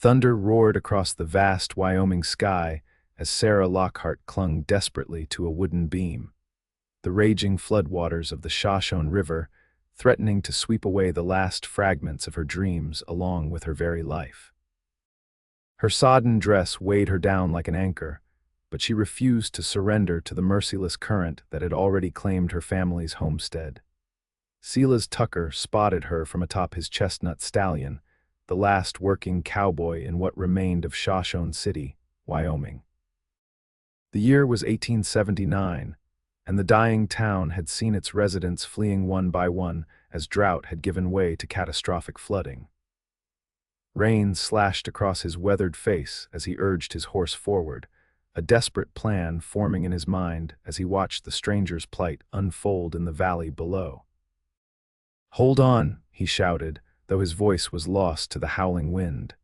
Thunder roared across the vast Wyoming sky as Sarah Lockhart clung desperately to a wooden beam. The raging floodwaters of the Shoshone River threatening to sweep away the last fragments of her dreams along with her very life. Her sodden dress weighed her down like an anchor, but she refused to surrender to the merciless current that had already claimed her family's homestead. Silas Tucker spotted her from atop his chestnut stallion, the last working cowboy in what remained of Shoshone City, Wyoming. The year was 1879, and the dying town had seen its residents fleeing one by one as drought had given way to catastrophic flooding. Rain slashed across his weathered face as he urged his horse forward, a desperate plan forming in his mind as he watched the stranger's plight unfold in the valley below. "Hold on," he shouted, though his voice was lost to the howling wind.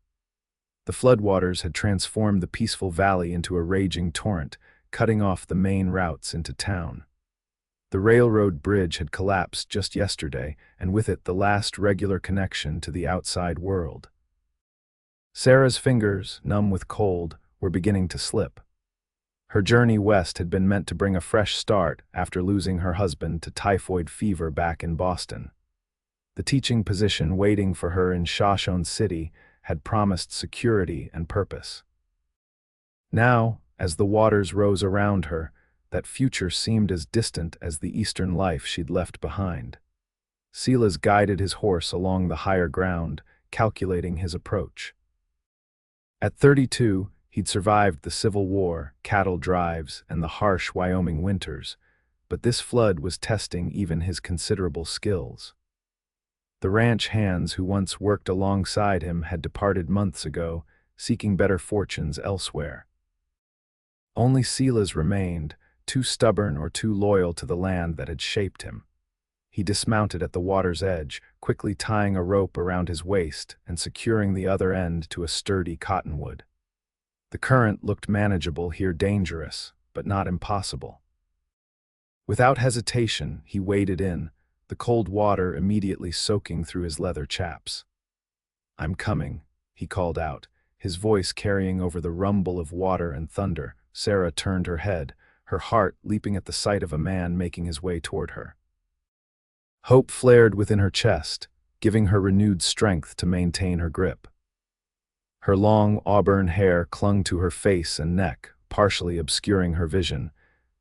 The floodwaters had transformed the peaceful valley into a raging torrent, cutting off the main routes into town. The railroad bridge had collapsed just yesterday, and with it the last regular connection to the outside world. Sarah's fingers, numb with cold, were beginning to slip. Her journey west had been meant to bring a fresh start after losing her husband to typhoid fever back in Boston. The teaching position waiting for her in Shoshone City had promised security and purpose. Now, as the waters rose around her, that future seemed as distant as the eastern life she'd left behind. Silas guided his horse along the higher ground, calculating his approach. At 32, he'd survived the Civil War, cattle drives, and the harsh Wyoming winters, but this flood was testing even his considerable skills. The ranch hands who once worked alongside him had departed months ago, seeking better fortunes elsewhere. Only Silas remained, too stubborn or too loyal to the land that had shaped him. He dismounted at the water's edge, quickly tying a rope around his waist and securing the other end to a sturdy cottonwood. The current looked manageable here, dangerous, but not impossible. Without hesitation, he waded in, the cold water immediately soaking through his leather chaps. "I'm coming," he called out, his voice carrying over the rumble of water and thunder. Sarah turned her head, her heart leaping at the sight of a man making his way toward her. Hope flared within her chest, giving her renewed strength to maintain her grip. Her long auburn hair clung to her face and neck, partially obscuring her vision,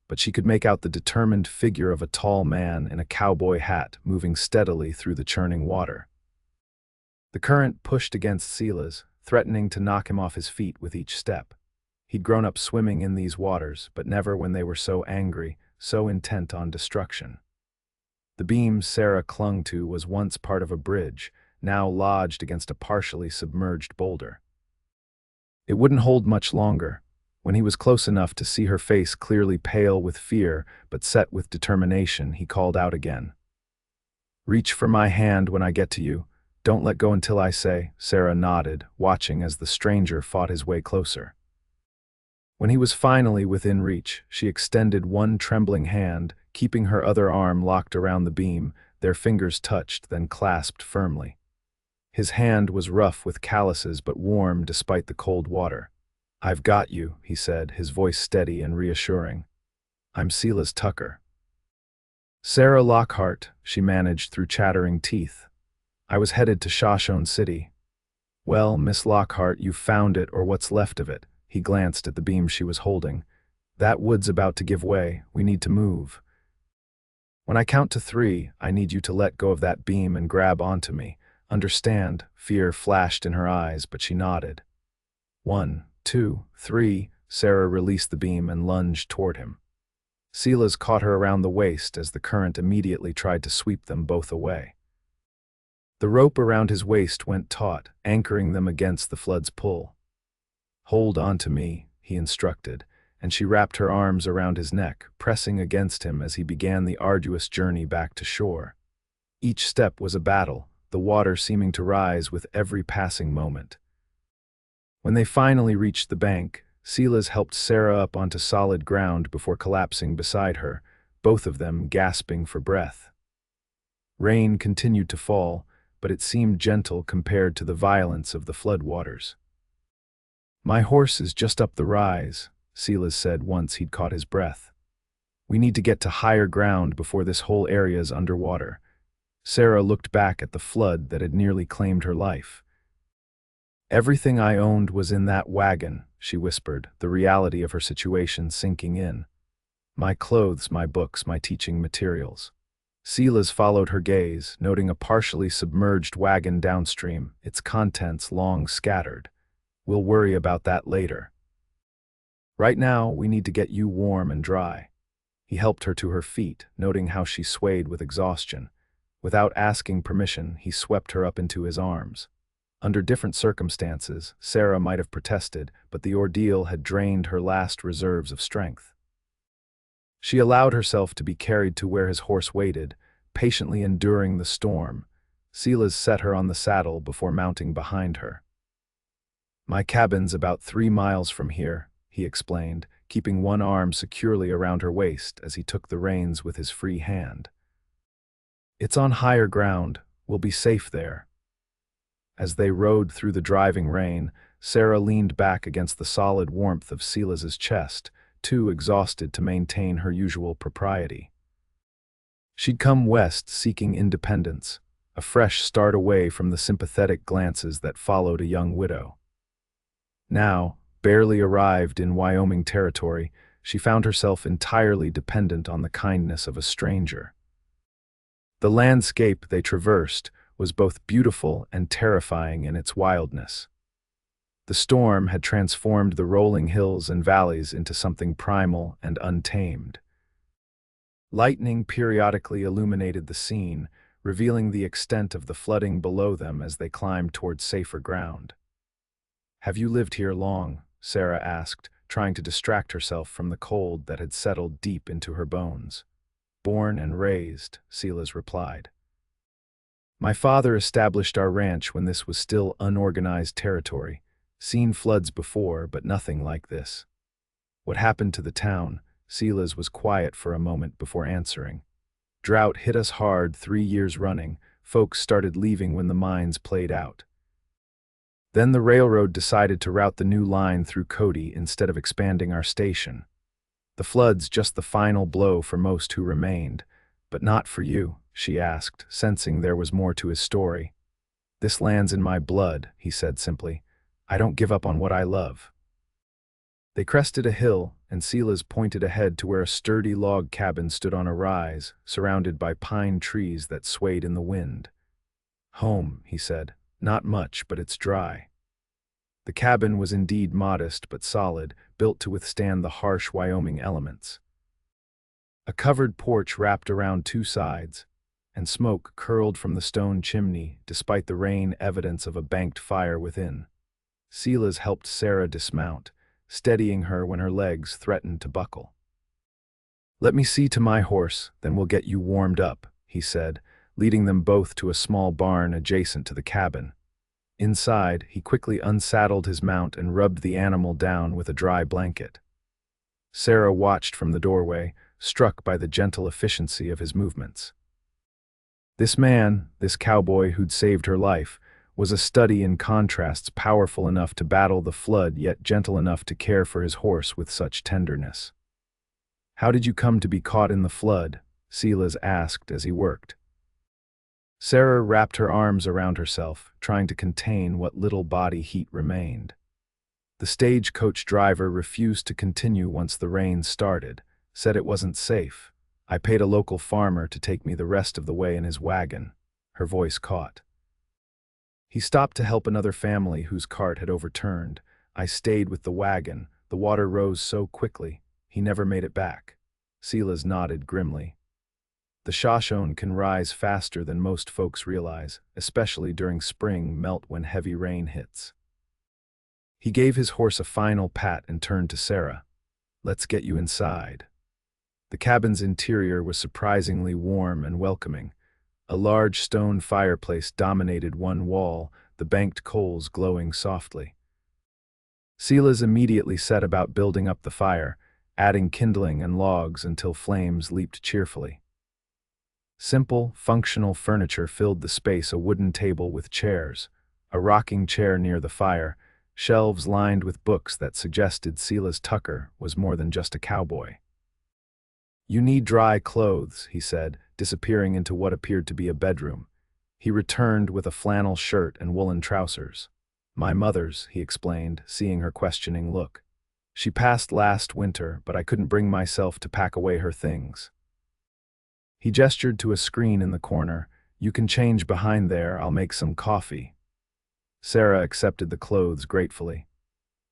but she could make out the determined figure of a tall man in a cowboy hat moving steadily through the churning water. The current pushed against Silas, threatening to knock him off his feet with each step. He'd grown up swimming in these waters, but never when they were so angry, so intent on destruction. The beam Sarah clung to was once part of a bridge, now lodged against a partially submerged boulder. It wouldn't hold much longer. When he was close enough to see her face clearly pale with fear but set with determination, he called out again. "Reach for my hand when I get to you. Don't let go until I say." Sarah nodded, watching as the stranger fought his way closer. When he was finally within reach, she extended one trembling hand, keeping her other arm locked around the beam. Their fingers touched, then clasped firmly. His hand was rough with calluses but warm despite the cold water. "I've got you," he said, his voice steady and reassuring. "I'm Silas Tucker." "Sarah Lockhart," she managed through chattering teeth. "I was headed to Shoshone City." "Well, Miss Lockhart, you've found it, or what's left of it." He glanced at the beam she was holding. "That wood's about to give way. We need to move. When I count to 3, I need you to let go of that beam and grab onto me. Understand?" Fear flashed in her eyes, but she nodded. 1, 2, 3. Sarah released the beam and lunged toward him. Silas caught her around the waist as the current immediately tried to sweep them both away. The rope around his waist went taut, anchoring them against the flood's pull. "Hold on to me," he instructed, and she wrapped her arms around his neck, pressing against him as he began the arduous journey back to shore. Each step was a battle, the water seeming to rise with every passing moment. When they finally reached the bank, Silas helped Sarah up onto solid ground before collapsing beside her, both of them gasping for breath. Rain continued to fall, but it seemed gentle compared to the violence of the floodwaters. My horse is just up the rise, Silas said once he'd caught his breath. We need to get to higher ground before this whole area is underwater. Sarah looked back at the flood that had nearly claimed her life. Everything I owned was in that wagon, she whispered, the reality of her situation sinking in. My clothes, my books, my teaching materials. Silas followed her gaze, noting a partially submerged wagon downstream, its contents long scattered. We'll worry about that later. Right now, we need to get you warm and dry. He helped her to her feet, noting how she swayed with exhaustion. Without asking permission, he swept her up into his arms. Under different circumstances, Sarah might have protested, but the ordeal had drained her last reserves of strength. She allowed herself to be carried to where his horse waited, patiently enduring the storm. Silas set her on the saddle before mounting behind her. My cabin's about 3 miles from here, he explained, keeping one arm securely around her waist as he took the reins with his free hand. It's on higher ground. We'll be safe there. As they rode through the driving rain, Sarah leaned back against the solid warmth of Silas's chest, too exhausted to maintain her usual propriety. She'd come west seeking independence, a fresh start away from the sympathetic glances that followed a young widow. Now, barely arrived in Wyoming territory, she found herself entirely dependent on the kindness of a stranger. The landscape they traversed was both beautiful and terrifying in its wildness. The storm had transformed the rolling hills and valleys into something primal and untamed. Lightning periodically illuminated the scene, revealing the extent of the flooding below them as they climbed toward safer ground. "Have you lived here long?" Sarah asked, trying to distract herself from the cold that had settled deep into her bones. "Born and raised," Silas replied. "My father established our ranch when this was still unorganized territory. Seen floods before, but nothing like this." "What happened to the town?" Silas was quiet for a moment before answering. "Drought hit us hard 3 years running. Folks started leaving when the mines played out. Then the railroad decided to route the new line through Cody instead of expanding our station. The flood's just the final blow for most who remained. But not for you," she asked, sensing there was more to his story. "This land's in my blood," he said simply. "I don't give up on what I love." They crested a hill, and Silas pointed ahead to where a sturdy log cabin stood on a rise, surrounded by pine trees that swayed in the wind. "Home," he said. "Not much, but it's dry." The cabin was indeed modest but solid, built to withstand the harsh Wyoming elements. A covered porch wrapped around 2 sides, and smoke curled from the stone chimney despite the rain evidence of a banked fire within. Silas helped Sarah dismount, steadying her when her legs threatened to buckle. "Let me see to my horse, then we'll get you warmed up," he said, leading them both to a small barn adjacent to the cabin. Inside, he quickly unsaddled his mount and rubbed the animal down with a dry blanket. Sarah watched from the doorway, struck by the gentle efficiency of his movements. This man, this cowboy who'd saved her life, was a study in contrasts, powerful enough to battle the flood yet gentle enough to care for his horse with such tenderness. "How did you come to be caught in the flood?" Silas asked as he worked. Sarah wrapped her arms around herself, trying to contain what little body heat remained. The stagecoach driver refused to continue once the rain started, said it wasn't safe. "I paid a local farmer to take me the rest of the way in his wagon." Her voice caught. "He stopped to help another family whose cart had overturned. I stayed with the wagon. The water rose so quickly, he never made it back." Silas nodded grimly. The Shoshone can rise faster than most folks realize, especially during spring melt when heavy rain hits. He gave his horse a final pat and turned to Sarah. "Let's get you inside." The cabin's interior was surprisingly warm and welcoming. A large stone fireplace dominated one wall, the banked coals glowing softly. Silas immediately set about building up the fire, adding kindling and logs until flames leaped cheerfully. Simple, functional furniture filled the space: a wooden table with chairs, a rocking chair near the fire, shelves lined with books that suggested Silas Tucker was more than just a cowboy. "You need dry clothes," he said, disappearing into what appeared to be a bedroom. He returned with a flannel shirt and woolen trousers. "My mother's," he explained, seeing her questioning look. "She passed last winter, but I couldn't bring myself to pack away her things." He gestured to a screen in the corner. "You can change behind there, I'll make some coffee." Sarah accepted the clothes gratefully.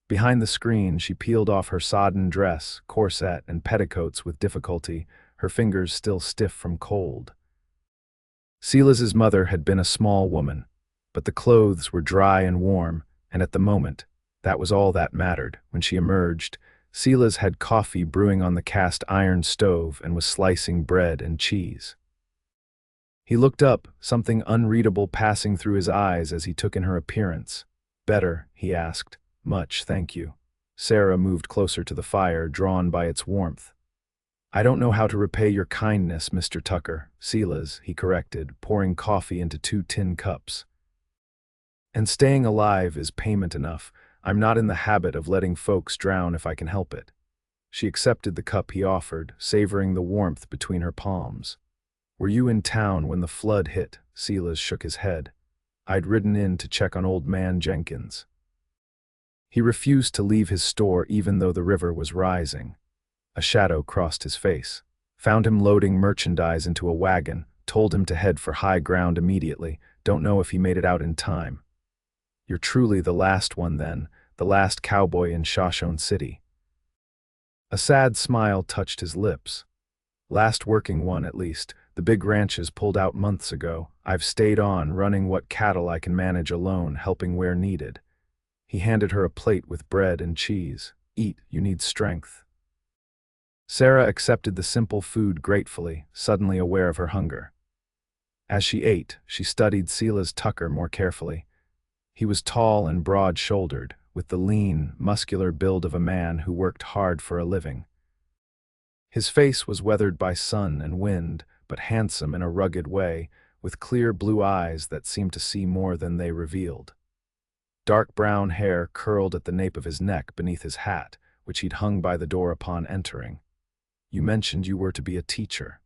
Behind the screen, she peeled off her sodden dress, corset, and petticoats with difficulty, her fingers still stiff from cold. Silas's mother had been a small woman, but the clothes were dry and warm, and at the moment, that was all that mattered. When she emerged, Silas had coffee brewing on the cast iron stove and was slicing bread and cheese. He looked up, something unreadable passing through his eyes as he took in her appearance. "Better?" he asked. "Much, thank you." Sarah moved closer to the fire, drawn by its warmth. "I don't know how to repay your kindness, Mr. Tucker." "Silas," he corrected, pouring coffee into 2 tin cups. "And staying alive is payment enough. I'm not in the habit of letting folks drown if I can help it." She accepted the cup he offered, savoring the warmth between her palms. "Were you in town when the flood hit?" Silas shook his head. "I'd ridden in to check on old man Jenkins." He refused to leave his store even though the river was rising. A shadow crossed his face. "Found him loading merchandise into a wagon, told him to head for high ground immediately. Don't know if he made it out in time." "You're truly the last one then, the last cowboy in Shoshone City." A sad smile touched his lips. "Last working one, at least. The big ranches pulled out months ago. I've stayed on, running what cattle I can manage alone, helping where needed." He handed her a plate with bread and cheese. "Eat, you need strength." Sarah accepted the simple food gratefully, suddenly aware of her hunger. As she ate, she studied Silas Tucker more carefully. He was tall and broad-shouldered, with the lean, muscular build of a man who worked hard for a living. His face was weathered by sun and wind, but handsome in a rugged way, with clear blue eyes that seemed to see more than they revealed. Dark brown hair curled at the nape of his neck beneath his hat, which he'd hung by the door upon entering. "You mentioned you were to be a teacher,"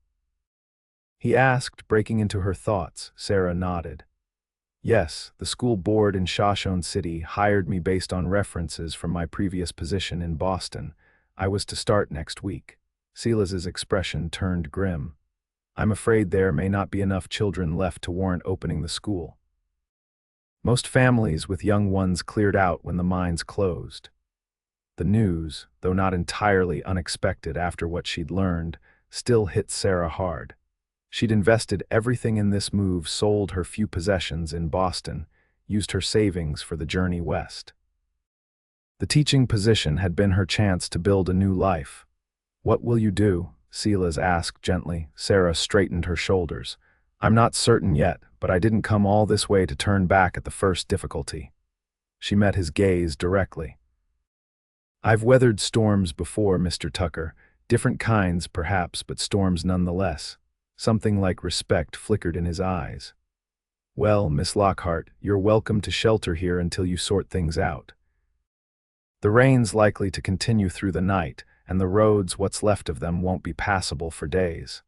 he asked, breaking into her thoughts. Sarah nodded. "Yes, the school board in Shoshone City hired me based on references from my previous position in Boston. I was to start next week." Silas's expression turned grim. "I'm afraid there may not be enough children left to warrant opening the school. Most families with young ones cleared out when the mines closed." The news, though not entirely unexpected after what she'd learned, still hit Sarah hard. She'd invested everything in this move, sold her few possessions in Boston, used her savings for the journey west. The teaching position had been her chance to build a new life. "What will you do?" Silas asked gently. Sarah straightened her shoulders. "I'm not certain yet, but I didn't come all this way to turn back at the first difficulty." She met his gaze directly. "I've weathered storms before, Mr. Tucker. Different kinds, perhaps, but storms nonetheless." Something like respect flickered in his eyes. "Well, Miss Lockhart, you're welcome to shelter here until you sort things out. The rain's likely to continue through the night, and the roads, what's left of them, won't be passable for days."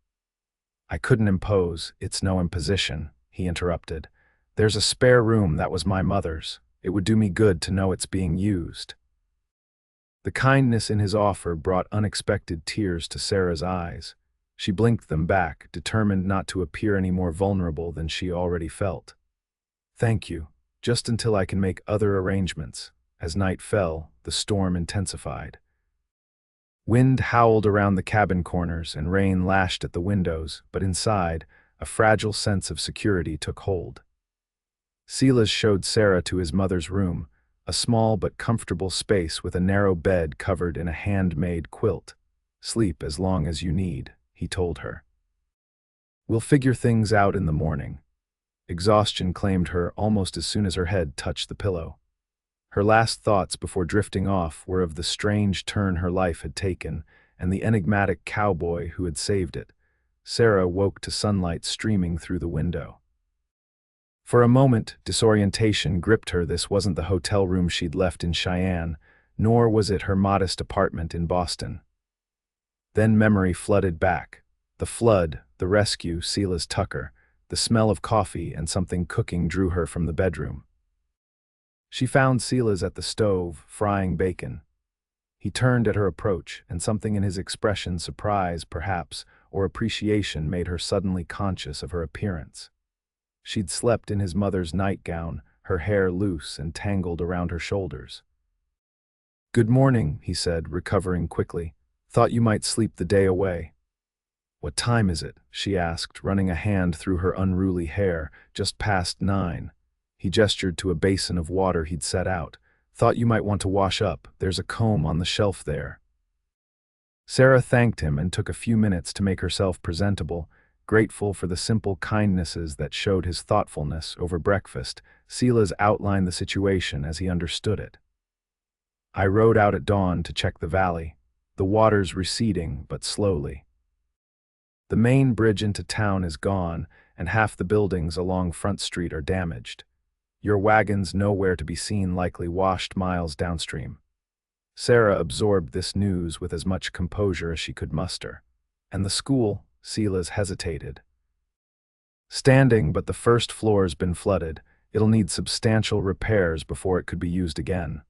"I couldn't impose, it's no imposition," he interrupted. "There's a spare room that was my mother's. It would do me good to know it's being used." The kindness in his offer brought unexpected tears to Sarah's eyes. She blinked them back, determined not to appear any more vulnerable than she already felt. "Thank you, just until I can make other arrangements." As night fell, the storm intensified. Wind howled around the cabin corners and rain lashed at the windows, but inside, a fragile sense of security took hold. Silas showed Sarah to his mother's room, a small but comfortable space with a narrow bed covered in a handmade quilt. "Sleep as long as you need," he told her. "We'll figure things out in the morning." Exhaustion claimed her almost as soon as her head touched the pillow. Her last thoughts before drifting off were of the strange turn her life had taken and the enigmatic cowboy who had saved it. Sarah woke to sunlight streaming through the window. For a moment, disorientation gripped her. This wasn't the hotel room she'd left in Cheyenne, nor was it her modest apartment in Boston. Then memory flooded back. The flood, the rescue, Silas Tucker, the smell of coffee and something cooking drew her from the bedroom. She found Silas at the stove, frying bacon. He turned at her approach, and something in his expression, surprise, perhaps, or appreciation, made her suddenly conscious of her appearance. She'd slept in his mother's nightgown, her hair loose and tangled around her shoulders. "Good morning," he said, recovering quickly. "Thought you might sleep the day away." "What time is it?" she asked, running a hand through her unruly hair. "Just past 9. He gestured to a basin of water he'd set out. "Thought you might want to wash up. There's a comb on the shelf there." Sarah thanked him and took a few minutes to make herself presentable, grateful for the simple kindnesses that showed his thoughtfulness. Over breakfast, Silas outlined the situation as he understood it. "I rode out at dawn to check the valley. The water's receding, but slowly. The main bridge into town is gone, and half the buildings along Front Street are damaged. Your wagon's nowhere to be seen, likely washed miles downstream." Sarah absorbed this news with as much composure as she could muster. "And the school?" Silas hesitated. "Standing, but the first floor's been flooded. It'll need substantial repairs before it could be used again."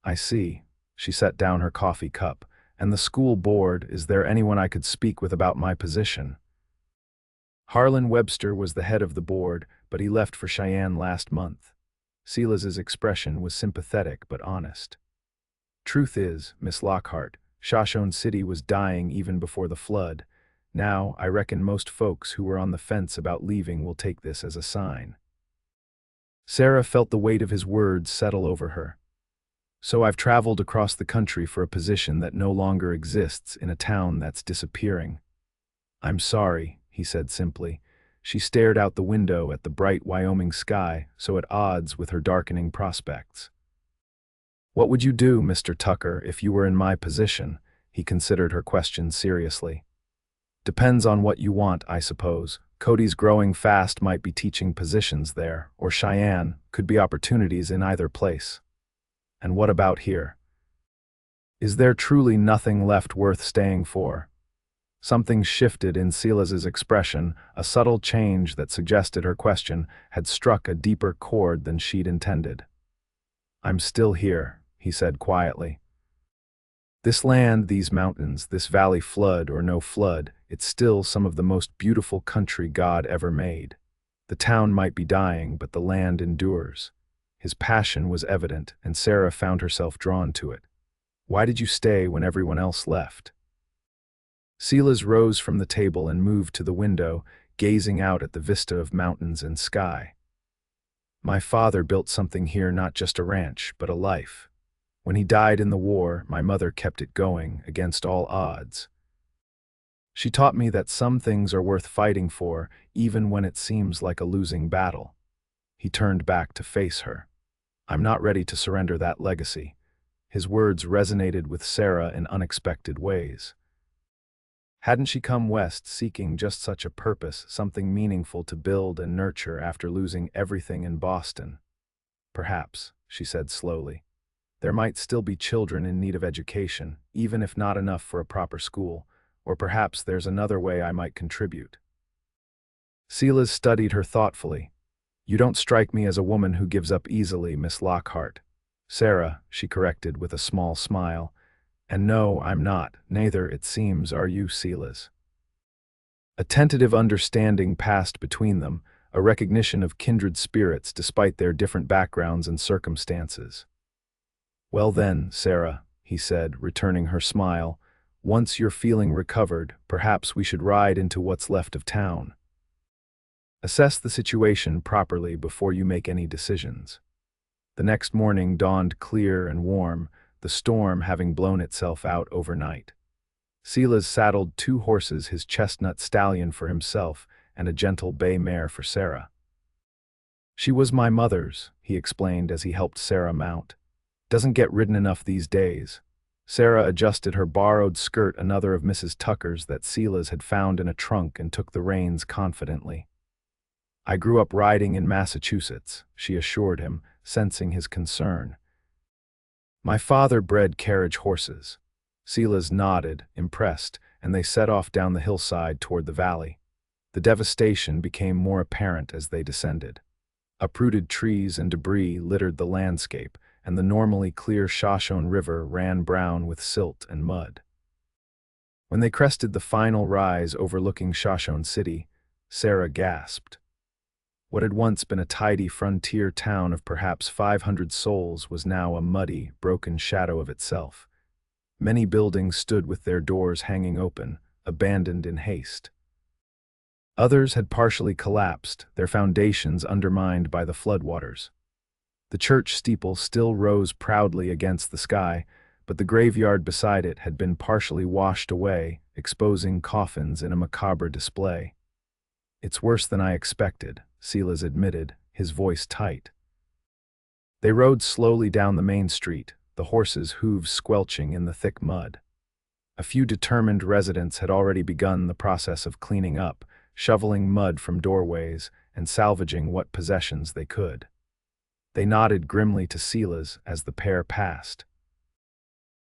"I see." She set down her coffee cup. "And the school board, is there anyone I could speak with about my position?" Harlan Webster was the head of the board, but he left for Cheyenne last month. Silas's expression was sympathetic but honest. "Truth is, Miss Lockhart, Shoshone City was dying even before the flood. Now, I reckon most folks who were on the fence about leaving will take this as a sign." Sarah felt the weight of his words settle over her. "So I've traveled across the country for a position that no longer exists in a town that's disappearing." "I'm sorry," he said simply. She stared out the window at the bright Wyoming sky, so at odds with her darkening prospects. "What would you do, Mr. Tucker, if you were in my position?" He considered her question seriously. "Depends on what you want, I suppose. Cody's growing fast, might be teaching positions there, or Cheyenne, could be opportunities in either place. And what about here? Is there truly nothing left worth staying for?" Something shifted in Silas's expression, a subtle change that suggested her question had struck a deeper chord than she'd intended. "I'm still here," he said quietly. "This land, these mountains, this valley, flood or no flood, it's still some of the most beautiful country God ever made. The town might be dying, but the land endures." His passion was evident, and Sarah found herself drawn to it. "Why did you stay when everyone else left?" Silas rose from the table and moved to the window, gazing out at the vista of mountains and sky. "My father built something here, not just a ranch, but a life. When he died in the war, my mother kept it going, against all odds. She taught me that some things are worth fighting for, even when it seems like a losing battle." He turned back to face her. "I'm not ready to surrender that legacy." His words resonated with Sarah in unexpected ways. Hadn't she come west seeking just such a purpose, something meaningful to build and nurture after losing everything in Boston? "Perhaps," she said slowly. "There might still be children in need of education, even if not enough for a proper school, or perhaps there's another way I might contribute." Silas studied her thoughtfully. "You don't strike me as a woman who gives up easily, Miss Lockhart." "Sarah," she corrected with a small smile. "And no, I'm not. Neither, it seems, are you, Silas." A tentative understanding passed between them, a recognition of kindred spirits despite their different backgrounds and circumstances. "Well then, Sarah," he said, returning her smile, "once you're feeling recovered, perhaps we should ride into what's left of town. Assess the situation properly before you make any decisions." The next morning dawned clear and warm, the storm having blown itself out overnight. Silas saddled 2 horses, his chestnut stallion for himself and a gentle bay mare for Sarah. "She was my mother's," he explained as he helped Sarah mount. "Doesn't get ridden enough these days." Sarah adjusted her borrowed skirt, another of Mrs. Tucker's that Silas had found in a trunk, and took the reins confidently. I grew up riding in Massachusetts, she assured him, sensing his concern. My father bred carriage horses. Silas nodded, impressed, and they set off down the hillside toward the valley. The devastation became more apparent as they descended. Uprooted trees and debris littered the landscape, and the normally clear Shoshone River ran brown with silt and mud. When they crested the final rise overlooking Shoshone City, Sarah gasped. What had once been a tidy frontier town of perhaps 500 souls was now a muddy, broken shadow of itself. Many buildings stood with their doors hanging open, abandoned in haste. Others had partially collapsed, their foundations undermined by the floodwaters. The church steeple still rose proudly against the sky, but the graveyard beside it had been partially washed away, exposing coffins in a macabre display. It's worse than I expected, Silas admitted, his voice tight. They rode slowly down the main street, the horses' hooves squelching in the thick mud. A few determined residents had already begun the process of cleaning up, shoveling mud from doorways and salvaging what possessions they could. They nodded grimly to Silas as the pair passed.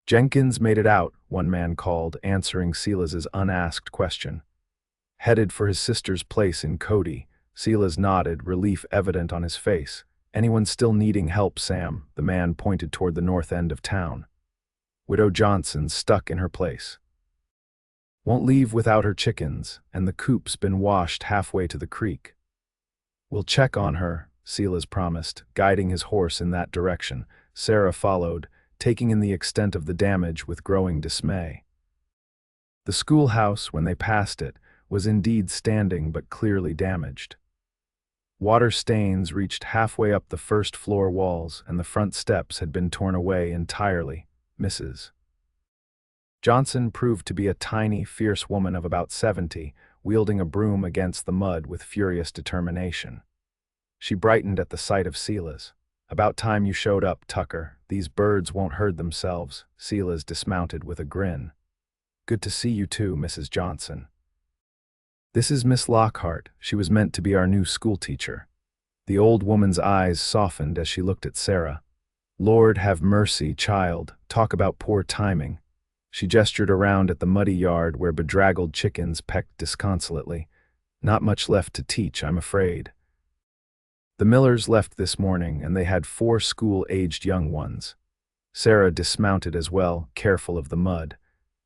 Jenkins made it out, one man called, answering Silas's unasked question. Headed for his sister's place in Cody, Silas nodded, relief evident on his face. Anyone still needing help, Sam? The man pointed toward the north end of town. Widow Johnson's stuck in her place. Won't leave without her chickens, and the coop's been washed halfway to the creek. We'll check on her, Silas promised, guiding his horse in that direction. Sarah followed, taking in the extent of the damage with growing dismay. The schoolhouse, when they passed it, was indeed standing but clearly damaged. Water stains reached halfway up the first floor walls, and the front steps had been torn away entirely. Mrs. Johnson proved to be a tiny, fierce woman of about 70, wielding a broom against the mud with furious determination. She brightened at the sight of Silas. About time you showed up, Tucker. These birds won't hurt themselves. Silas dismounted with a grin. Good to see you too, Mrs. Johnson. This is Miss Lockhart. She was meant to be our new schoolteacher. The old woman's eyes softened as she looked at Sarah. Lord have mercy, child. Talk about poor timing. She gestured around at the muddy yard where bedraggled chickens pecked disconsolately. Not much left to teach, I'm afraid. The Millers left this morning, and they had 4 school-aged young ones. Sarah dismounted as well, careful of the mud.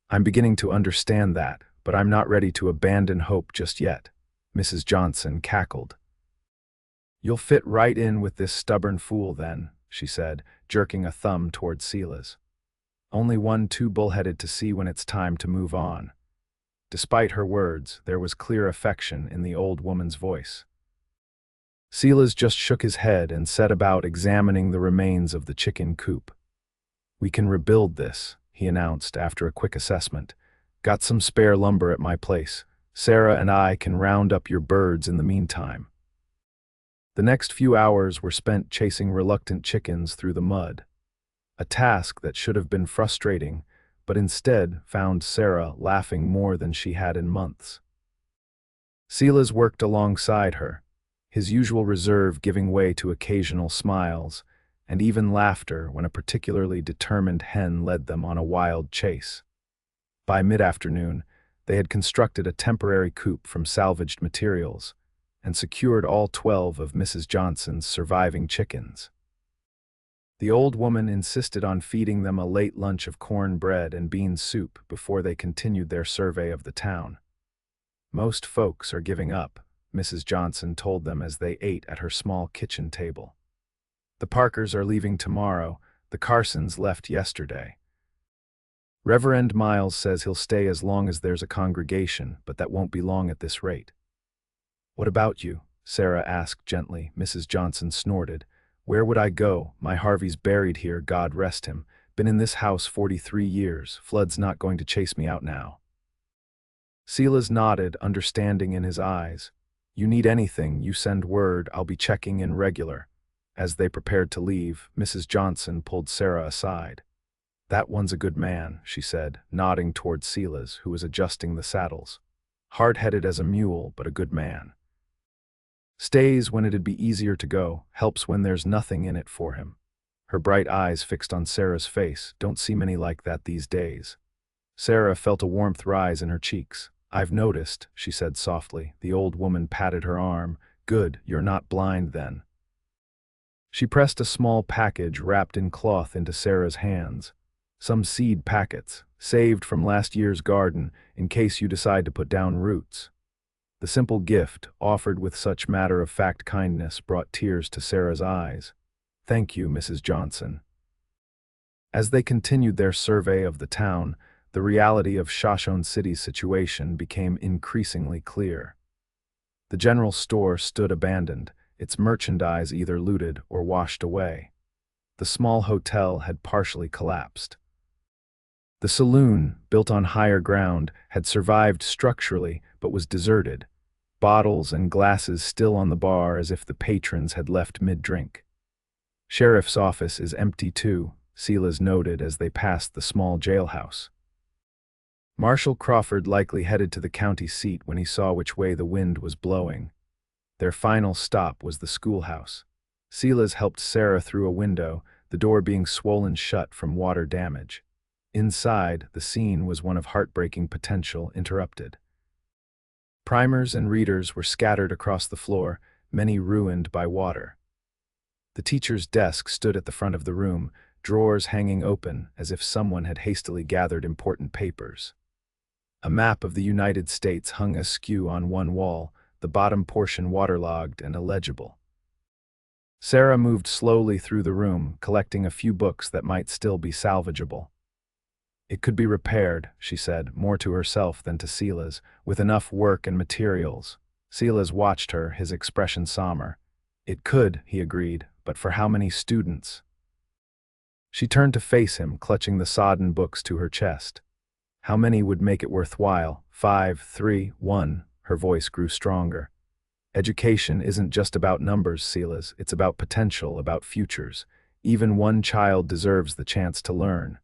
I'm beginning to understand that, but I'm not ready to abandon hope just yet. Mrs. Johnson cackled. You'll fit right in with this stubborn fool then, she said, jerking a thumb toward Silas. Only one too bullheaded to see when it's time to move on. Despite her words, there was clear affection in the old woman's voice. Silas just shook his head and set about examining the remains of the chicken coop. We can rebuild this, he announced after a quick assessment. Got some spare lumber at my place. Sarah and I can round up your birds in the meantime. The next few hours were spent chasing reluctant chickens through the mud. A task that should have been frustrating, but instead found Sarah laughing more than she had in months. Silas worked alongside her, his usual reserve giving way to occasional smiles, and even laughter when a particularly determined hen led them on a wild chase. By mid-afternoon, they had constructed a temporary coop from salvaged materials, and secured all 12 of Mrs. Johnson's surviving chickens. The old woman insisted on feeding them a late lunch of corn bread and bean soup before they continued their survey of the town. Most folks are giving up, Mrs. Johnson told them as they ate at her small kitchen table. The Parkers are leaving tomorrow, the Carsons left yesterday. Reverend Miles says he'll stay as long as there's a congregation, but that won't be long at this rate. What about you? Sarah asked gently. Mrs. Johnson snorted. Where would I go? My Harvey's buried here, God rest him. Been in this house 43 years. Flood's not going to chase me out now. Silas nodded, understanding in his eyes. You need anything, you send word, I'll be checking in regular. As they prepared to leave, Mrs. Johnson pulled Sarah aside. That one's a good man, she said, nodding toward Silas, who was adjusting the saddles. Hard-headed as a mule, but a good man. Stays when it'd be easier to go, helps when there's nothing in it for him. Her bright eyes fixed on Sarah's face. Don't see many like that these days. Sarah felt a warmth rise in her cheeks. I've noticed, she said softly. The old woman patted her arm. Good, you're not blind then. She pressed a small package wrapped in cloth into Sarah's hands. Some seed packets, saved from last year's garden, in case you decide to put down roots. The simple gift, offered with such matter-of-fact kindness, brought tears to Sarah's eyes. Thank you, Mrs. Johnson. As they continued their survey of the town, the reality of Shoshone City's situation became increasingly clear. The general store stood abandoned, its merchandise either looted or washed away. The small hotel had partially collapsed. The saloon, built on higher ground, had survived structurally but was deserted, bottles and glasses still on the bar as if the patrons had left mid-drink. Sheriff's office is empty too, Silas noted as they passed the small jailhouse. Marshal Crawford likely headed to the county seat when he saw which way the wind was blowing. Their final stop was the schoolhouse. Silas helped Sarah through a window, the door being swollen shut from water damage. Inside, the scene was one of heartbreaking potential interrupted. Primers and readers were scattered across the floor, many ruined by water. The teacher's desk stood at the front of the room, drawers hanging open as if someone had hastily gathered important papers. A map of the United States hung askew on one wall, the bottom portion waterlogged and illegible. Sarah moved slowly through the room, collecting a few books that might still be salvageable. It could be repaired, she said, more to herself than to Silas, with enough work and materials. Silas watched her, his expression somber. It could, he agreed, but for how many students? She turned to face him, clutching the sodden books to her chest. How many would make it worthwhile? 5, 3, 1. Her voice grew stronger. Education isn't just about numbers, Silas. It's about potential, about futures. Even one child deserves the chance to learn.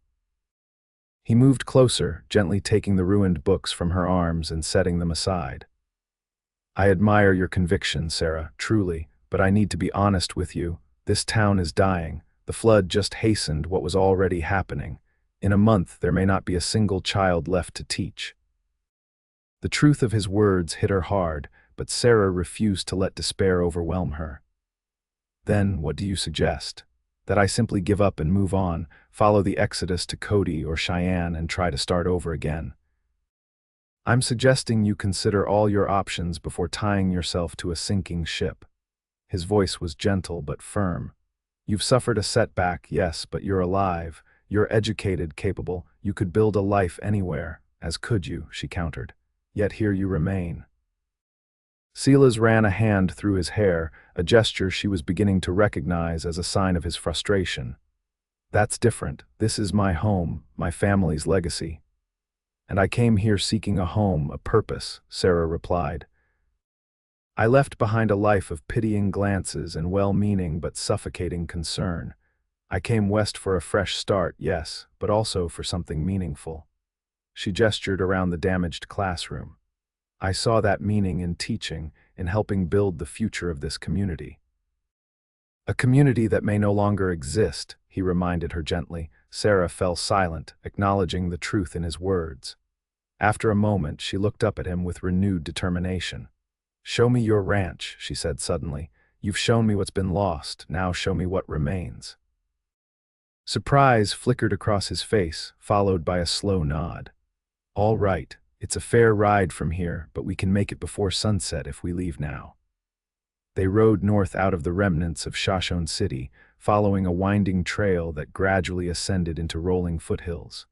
He moved closer, gently taking the ruined books from her arms and setting them aside. I admire your conviction, Sarah, truly, but I need to be honest with you. This town is dying. The flood just hastened what was already happening. In a month, there may not be a single child left to teach. The truth of his words hit her hard, but Sarah refused to let despair overwhelm her. Then, what do you suggest? That I simply give up and move on, follow the exodus to Cody or Cheyenne and try to start over again? I'm suggesting you consider all your options before tying yourself to a sinking ship. His voice was gentle but firm. You've suffered a setback, yes, but you're alive. You're educated, capable. You could build a life anywhere, as could you, she countered. Yet here you remain. Silas ran a hand through his hair, a gesture she was beginning to recognize as a sign of his frustration. That's different. This is my home, my family's legacy. And I came here seeking a home, a purpose, Sarah replied. I left behind a life of pitying glances and well-meaning but suffocating concern. I came west for a fresh start, yes, but also for something meaningful. She gestured around the damaged classroom. I saw that meaning in teaching, in helping build the future of this community. A community that may no longer exist, he reminded her gently. Sarah fell silent, acknowledging the truth in his words. After a moment, she looked up at him with renewed determination. Show me your ranch, she said suddenly. You've shown me what's been lost, now show me what remains. Surprise flickered across his face, followed by a slow nod. All right, it's a fair ride from here, but we can make it before sunset if we leave now. They rode north out of the remnants of Shoshone City, following a winding trail that gradually ascended into rolling foothills.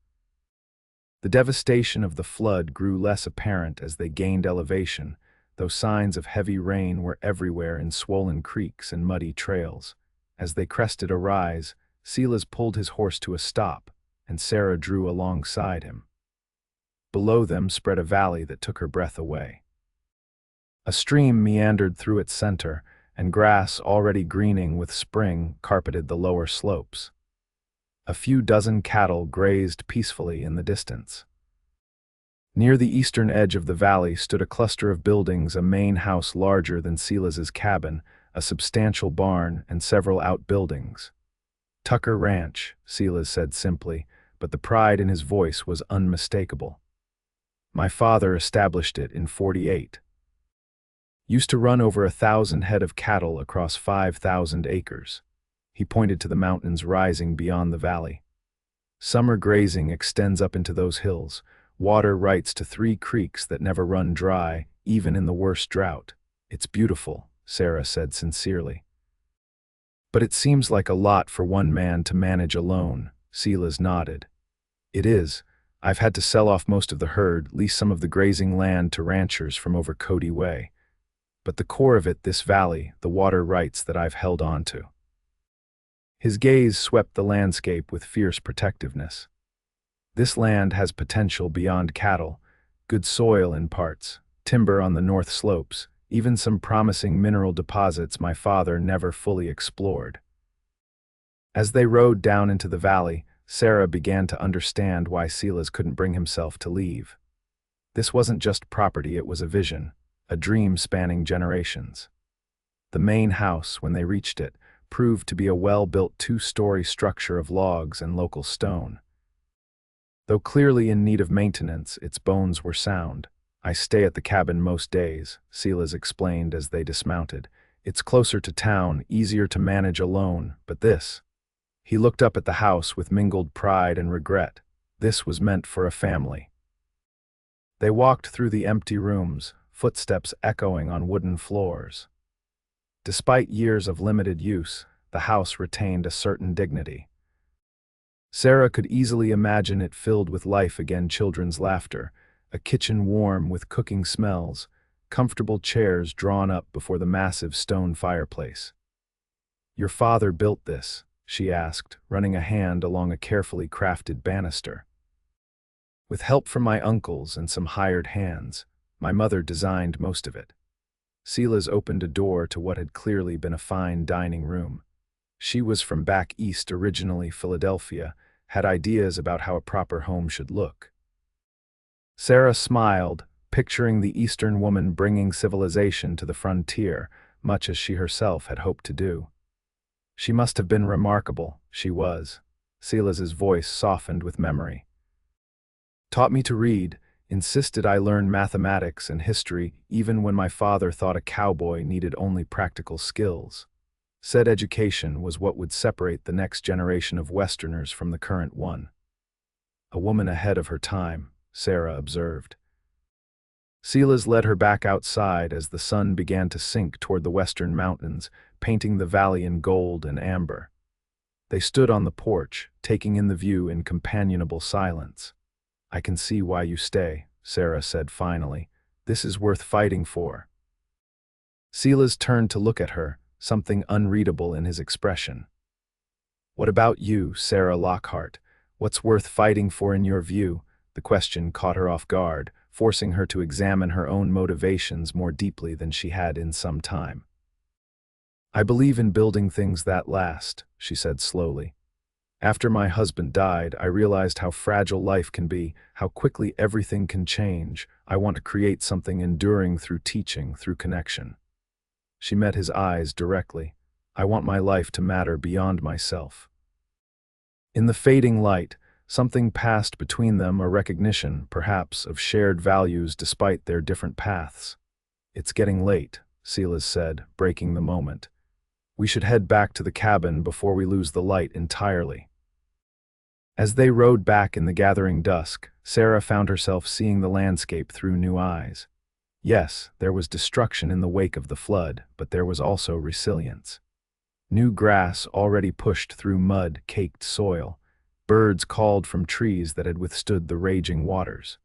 The devastation of the flood grew less apparent as they gained elevation, though signs of heavy rain were everywhere in swollen creeks and muddy trails. As they crested a rise, Silas pulled his horse to a stop, and Sarah drew alongside him. Below them spread a valley that took her breath away. A stream meandered through its center, and grass, already greening with spring, carpeted the lower slopes. A few dozen cattle grazed peacefully in the distance. Near the eastern edge of the valley stood a cluster of buildings, a main house larger than Silas's cabin, a substantial barn, and several outbuildings. Tucker Ranch, Silas said simply, but the pride in his voice was unmistakable. My father established it in '48. Used to run over 1,000 head of cattle across 5,000 acres. He pointed to the mountains rising beyond the valley. Summer grazing extends up into those hills. Water rights to 3 creeks that never run dry, even in the worst drought. It's beautiful, Sarah said sincerely. But it seems like a lot for one man to manage alone, Silas nodded. It is. I've had to sell off most of the herd, lease some of the grazing land to ranchers from over Cody Way. But the core of it, this valley, the water rights that I've held on to. His gaze swept the landscape with fierce protectiveness. This land has potential beyond cattle, good soil in parts, timber on the north slopes, even some promising mineral deposits my father never fully explored. As they rode down into the valley, Sarah began to understand why Silas couldn't bring himself to leave. This wasn't just property, it was a vision, a dream spanning generations. The main house, when they reached it, proved to be a well-built 2-story structure of logs and local stone. Though clearly in need of maintenance, its bones were sound. I stay at the cabin most days, Silas explained as they dismounted. It's closer to town, easier to manage alone, but this. He looked up at the house with mingled pride and regret. This was meant for a family. They walked through the empty rooms, footsteps echoing on wooden floors. Despite years of limited use, the house retained a certain dignity. Sarah could easily imagine it filled with life again, children's laughter, a kitchen warm with cooking smells, comfortable chairs drawn up before the massive stone fireplace. "Your father built this?" she asked, running a hand along a carefully crafted banister. "With help from my uncles and some hired hands. My mother designed most of it." Silas opened a door to what had clearly been a fine dining room. She was from back east, originally Philadelphia, had ideas about how a proper home should look. Sarah smiled, picturing the Eastern woman bringing civilization to the frontier, much as she herself had hoped to do. She must have been remarkable, she was. Silas's voice softened with memory. Taught me to read, insisted I learn mathematics and history even when my father thought a cowboy needed only practical skills. Said education was what would separate the next generation of Westerners from the current one. A woman ahead of her time, Sarah observed. Silas led her back outside as the sun began to sink toward the western mountains, painting the valley in gold and amber. They stood on the porch, taking in the view in companionable silence. "I can see why you stay," Sarah said finally. "This is worth fighting for." Silas turned to look at her, something unreadable in his expression. "What about you, Sarah Lockhart? What's worth fighting for in your view?" The question caught her off guard, forcing her to examine her own motivations more deeply than she had in some time. "I believe in building things that last," she said slowly. "After my husband died, I realized how fragile life can be, how quickly everything can change. I want to create something enduring through teaching, through connection." She met his eyes directly. "I want my life to matter beyond myself." In the fading light, something passed between them, a recognition, perhaps, of shared values despite their different paths. "It's getting late," Silas said, breaking the moment. "We should head back to the cabin before we lose the light entirely." As they rode back in the gathering dusk, Sarah found herself seeing the landscape through new eyes. Yes, there was destruction in the wake of the flood, but there was also resilience. New grass already pushed through mud-caked soil. Birds called from trees that had withstood the raging waters.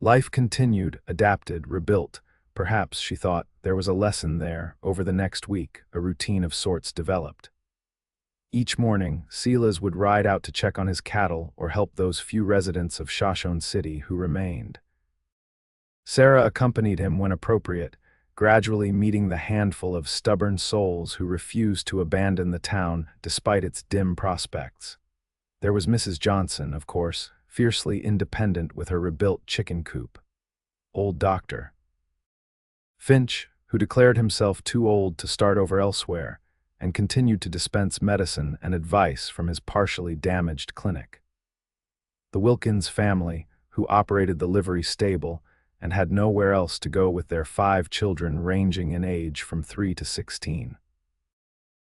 Life continued, adapted, rebuilt. Perhaps, she thought, there was a lesson there. Over the next week, a routine of sorts developed. Each morning, Silas would ride out to check on his cattle or help those few residents of Shoshone City who remained. Sarah accompanied him when appropriate, gradually meeting the handful of stubborn souls who refused to abandon the town despite its dim prospects. There was Mrs. Johnson, of course, fiercely independent with her rebuilt chicken coop. Old Dr. Finch, who declared himself too old to start over elsewhere, and continued to dispense medicine and advice from his partially damaged clinic. The Wilkins family, who operated the livery stable and had nowhere else to go with their 5 children ranging in age from 3 to 16.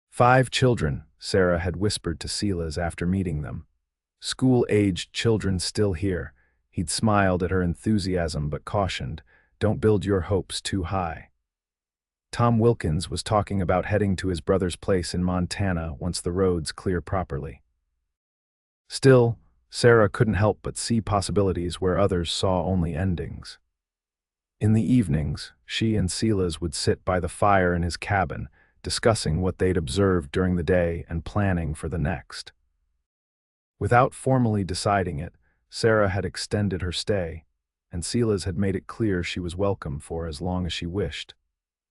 5 children, Sarah had whispered to Silas after meeting them. School-aged children still here. He'd smiled at her enthusiasm but cautioned, "Don't build your hopes too high." Tom Wilkins was talking about heading to his brother's place in Montana once the roads clear properly. Still, Sarah couldn't help but see possibilities where others saw only endings. In the evenings, she and Silas would sit by the fire in his cabin, discussing what they'd observed during the day and planning for the next. Without formally deciding it, Sarah had extended her stay, and Silas had made it clear she was welcome for as long as she wished.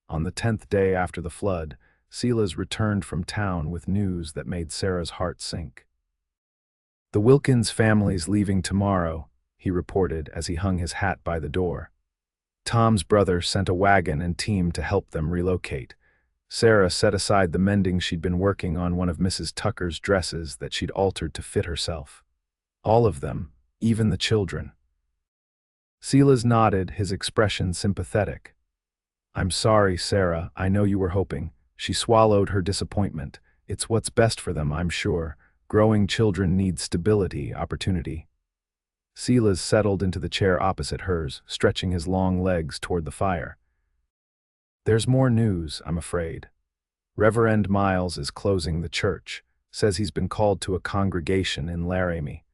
On the 10th day after the flood, Silas returned from town with news that made Sarah's heart sink. "The Wilkins family's leaving tomorrow," he reported as he hung his hat by the door. Tom's brother sent a wagon and team to help them relocate. Sarah set aside the mending she'd been working on one of Mrs. Tucker's dresses that she'd altered to fit herself. All of them, even the children. Silas nodded, his expression sympathetic. "I'm sorry, Sarah, I know you were hoping." She swallowed her disappointment. "It's what's best for them, I'm sure. Growing children need stability, opportunity." Silas settled into the chair opposite hers, stretching his long legs toward the fire. "There's more news, I'm afraid. Reverend Miles is closing the church, says he's been called to a congregation in Laramie.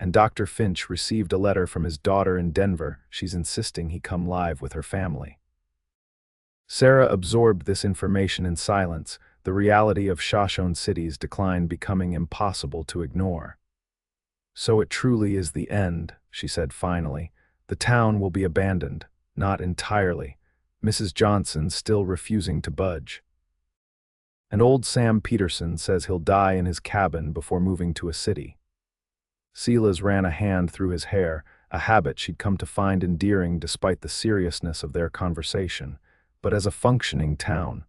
And Dr. Finch received a letter from his daughter in Denver. She's insisting he come live with her family." Sarah absorbed this information in silence, the reality of Shoshone City's decline becoming impossible to ignore. "So it truly is the end," she said finally. "The town will be abandoned, not entirely. Mrs. Johnson still refusing to budge. And old Sam Peterson says he'll die in his cabin before moving to a city." Silas ran a hand through his hair, a habit she'd come to find endearing despite the seriousness of their conversation. "But as a functioning town,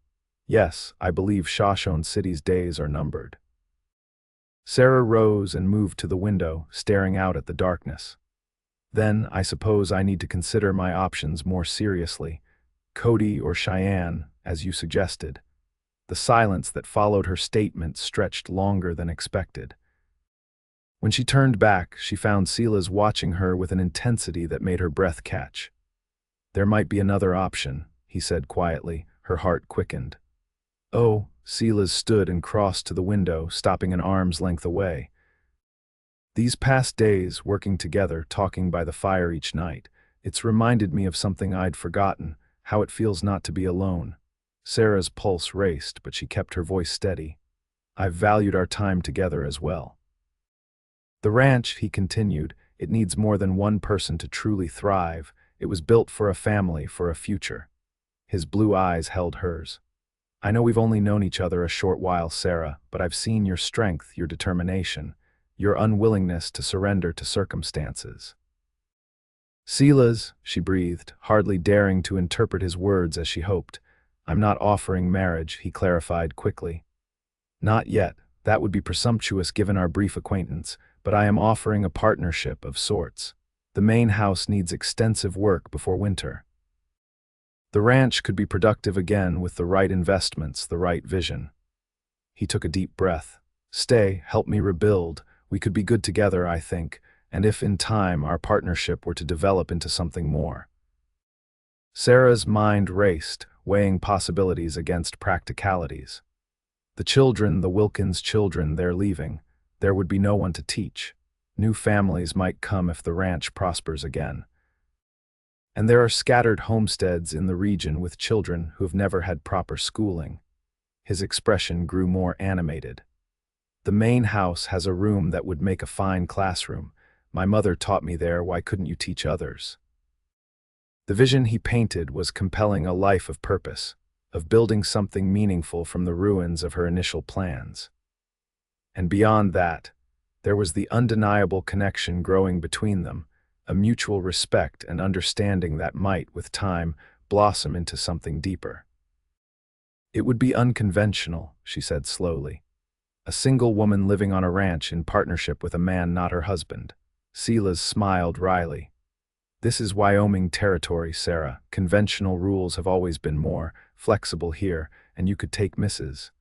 yes, I believe Shoshone City's days are numbered." Sarah rose and moved to the window, staring out at the darkness. "Then I suppose I need to consider my options more seriously. Cody or Cheyenne, as you suggested." The silence that followed her statement stretched longer than expected. When she turned back, she found Silas watching her with an intensity that made her breath catch. "There might be another option," he said quietly, her heart quickened. "Oh," Silas stood and crossed to the window, stopping an arm's length away. "These past days, working together, talking by the fire each night, it's reminded me of something I'd forgotten, how it feels not to be alone." Sarah's pulse raced, but she kept her voice steady. "I've valued our time together as well. The ranch," he continued, "it needs more than one person to truly thrive. It was built for a family, for a future." His blue eyes held hers. "I know we've only known each other a short while, Sarah, but I've seen your strength, your determination, your unwillingness to surrender to circumstances." "Silas," she breathed, hardly daring to interpret his words as she hoped. "I'm not offering marriage," he clarified quickly. "Not yet. That would be presumptuous given our brief acquaintance, but I am offering a partnership of sorts. The main house needs extensive work before winter. The ranch could be productive again with the right investments, the right vision." He took a deep breath. "Stay, help me rebuild. We could be good together, I think, and if in time our partnership were to develop into something more." Sarah's mind raced, weighing possibilities against practicalities. The children, the Wilkins children, they're leaving. There would be no one to teach. New families might come if the ranch prospers again. And there are scattered homesteads in the region with children who've never had proper schooling. His expression grew more animated. "The main house has a room that would make a fine classroom. My mother taught me there, why couldn't you teach others?" The vision he painted was compelling a life of purpose, of building something meaningful from the ruins of her initial plans. And beyond that, There was the undeniable connection growing between them, a mutual respect and understanding that might, with time, blossom into something deeper. "It would be unconventional," she said slowly. "A single woman living on a ranch in partnership with a man not her husband." Silas smiled wryly. "This is Wyoming territory, Sarah. Conventional rules have always been more flexible here, and you could take Mrs.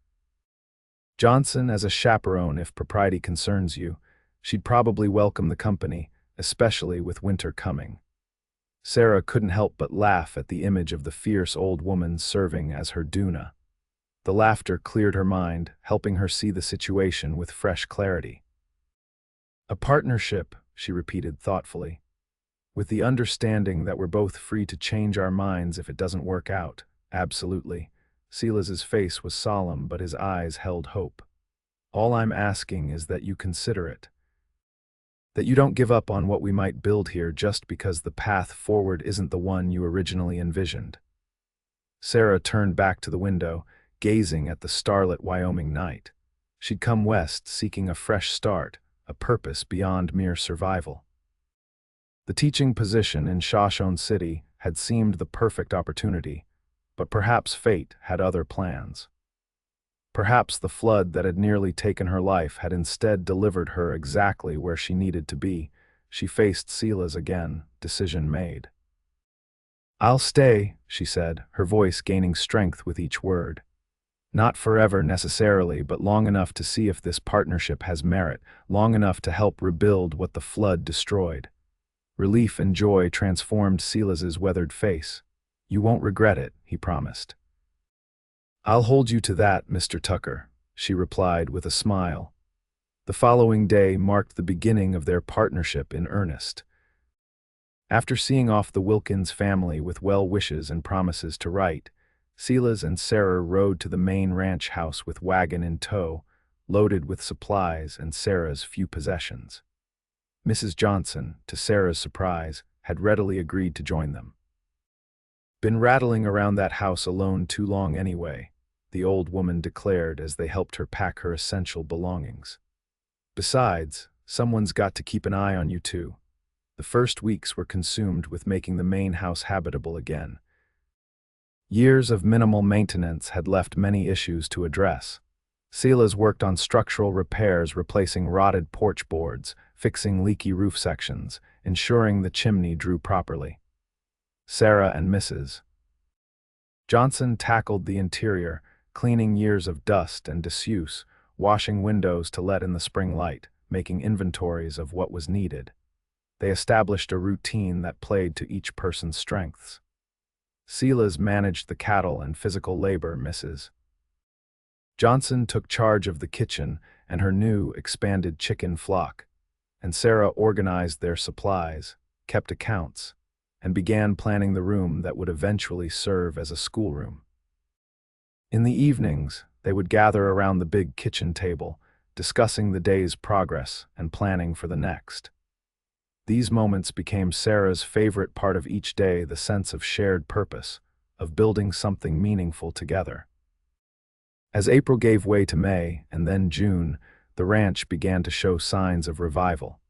Johnson as a chaperone if propriety concerns you. She'd probably welcome the company, especially with winter coming." Sarah couldn't help but laugh at the image of the fierce old woman serving as her doona. The laughter cleared her mind, helping her see the situation with fresh clarity. "A partnership," she repeated thoughtfully, "with the understanding that we're both free to change our minds if it doesn't work out." "Absolutely." Silas's face was solemn, but his eyes held hope. "All I'm asking is that you consider it. That you don't give up on what we might build here just because the path forward isn't the one you originally envisioned." Sarah turned back to the window, gazing at the starlit Wyoming night. She'd come west seeking a fresh start, a purpose beyond mere survival. The teaching position in Shoshone City had seemed the perfect opportunity, but perhaps fate had other plans. Perhaps the flood that had nearly taken her life had instead delivered her exactly where she needed to be. She faced Silas again, decision made. "I'll stay," she said, her voice gaining strength with each word. "Not forever necessarily, but long enough to see if this partnership has merit, long enough to help rebuild what the flood destroyed." Relief and joy transformed Silas's weathered face. "You won't regret it," he promised. "I'll hold you to that, Mr. Tucker," she replied with a smile. The following day marked the beginning of their partnership in earnest. After seeing off the Wilkins family with well wishes and promises to write, Silas and Sarah rode to the main ranch house with wagon in tow, loaded with supplies and Sarah's few possessions. Mrs. Johnson, to Sarah's surprise, had readily agreed to join them. "Been rattling around that house alone too long anyway," the old woman declared as they helped her pack her essential belongings. "Besides, someone's got to keep an eye on you too." The first weeks were consumed with making the main house habitable again. Years of minimal maintenance had left many issues to address. Silas worked on structural repairs, replacing rotted porch boards, fixing leaky roof sections, ensuring the chimney drew properly. Sarah and Mrs. Johnson tackled the interior, cleaning years of dust and disuse, washing windows to let in the spring light, making inventories of what was needed. They established a routine that played to each person's strengths. Silas managed the cattle and physical labor. Mrs. Johnson took charge of the kitchen and her new, expanded chicken flock, and Sarah organized their supplies, kept accounts, and began planning the room that would eventually serve as a schoolroom. In the evenings, they would gather around the big kitchen table, discussing the day's progress and planning for the next. These moments became Sarah's favorite part of each day, the sense of shared purpose, of building something meaningful together. As April gave way to May, and then June, the ranch began to show signs of revival.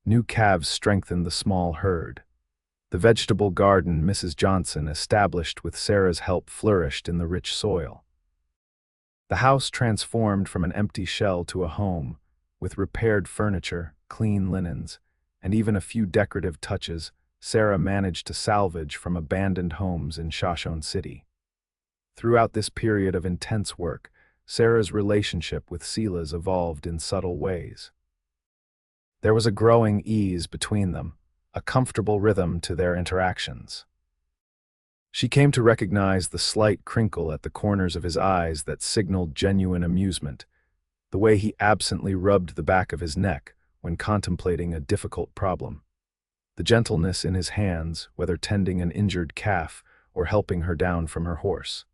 New calves strengthened the small herd. The vegetable garden Mrs. Johnson established with Sarah's help flourished in the rich soil. The house transformed from an empty shell to a home, with repaired furniture, clean linens, and even a few decorative touches Sarah managed to salvage from abandoned homes in Shoshone City. Throughout this period of intense work, Sarah's relationship with Silas evolved in subtle ways. There was a growing ease between them, a comfortable rhythm to their interactions. She came to recognize the slight crinkle at the corners of his eyes that signaled genuine amusement, the way he absently rubbed the back of his neck when contemplating a difficult problem, the gentleness in his hands, whether tending an injured calf or helping her down from her horse.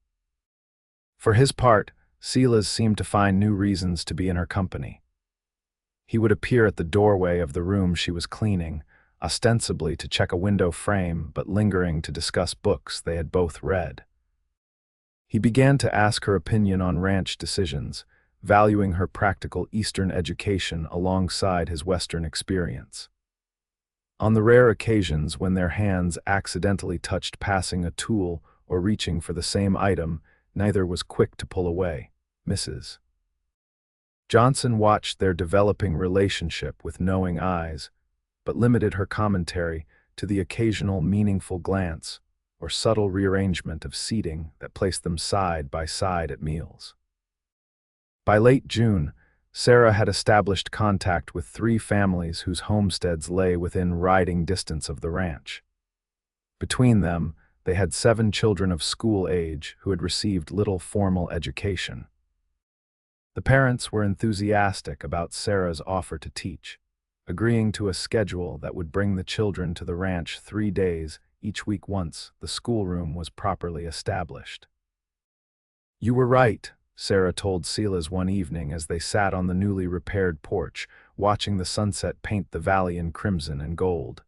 For his part, Silas seemed to find new reasons to be in her company. He would appear at the doorway of the room she was cleaning, ostensibly to check a window frame, but lingering to discuss books they had both read. He began to ask her opinion on ranch decisions, valuing her practical Eastern education alongside his Western experience. On the rare occasions when their hands accidentally touched passing a tool or reaching for the same item, neither was quick to pull away. Mrs. Johnson watched their developing relationship with knowing eyes, but limited her commentary to the occasional meaningful glance or subtle rearrangement of seating that placed them side by side at meals. By late June, Sarah had established contact with 3 families whose homesteads lay within riding distance of the ranch. Between them, they had 7 children of school age who had received little formal education. The parents were enthusiastic about Sarah's offer to teach, agreeing to a schedule that would bring the children to the ranch 3 days each week once the schoolroom was properly established. "You were right," Sarah told Silas one evening as they sat on the newly repaired porch, watching the sunset paint the valley in crimson and gold.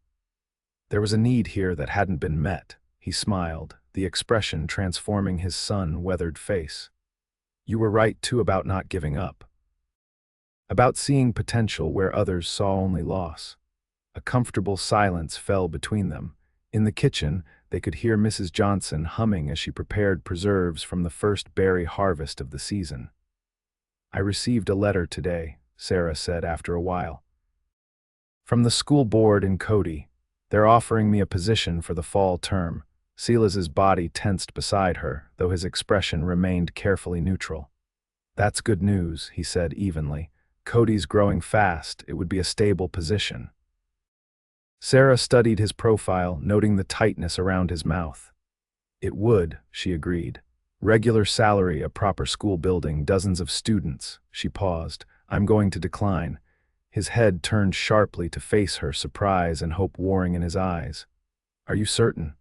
"There was a need here that hadn't been met." He smiled, the expression transforming his sun-weathered face. "You were right, too, about not giving up. About seeing potential where others saw only loss." A comfortable silence fell between them. In the kitchen, they could hear Mrs. Johnson humming as she prepared preserves from the first berry harvest of the season. "I received a letter today," Sarah said after a while. "From the school board in Cody. They're offering me a position for the fall term." Silas's body tensed beside her, though his expression remained carefully neutral. "That's good news," he said evenly. "Cody's growing fast. It would be a stable position." Sarah studied his profile, noting the tightness around his mouth. "It would," she agreed. "Regular salary, a proper school building, dozens of students." She paused. "I'm going to decline." His head turned sharply to face her, surprise and hope warring in his eyes. "Are you certain?"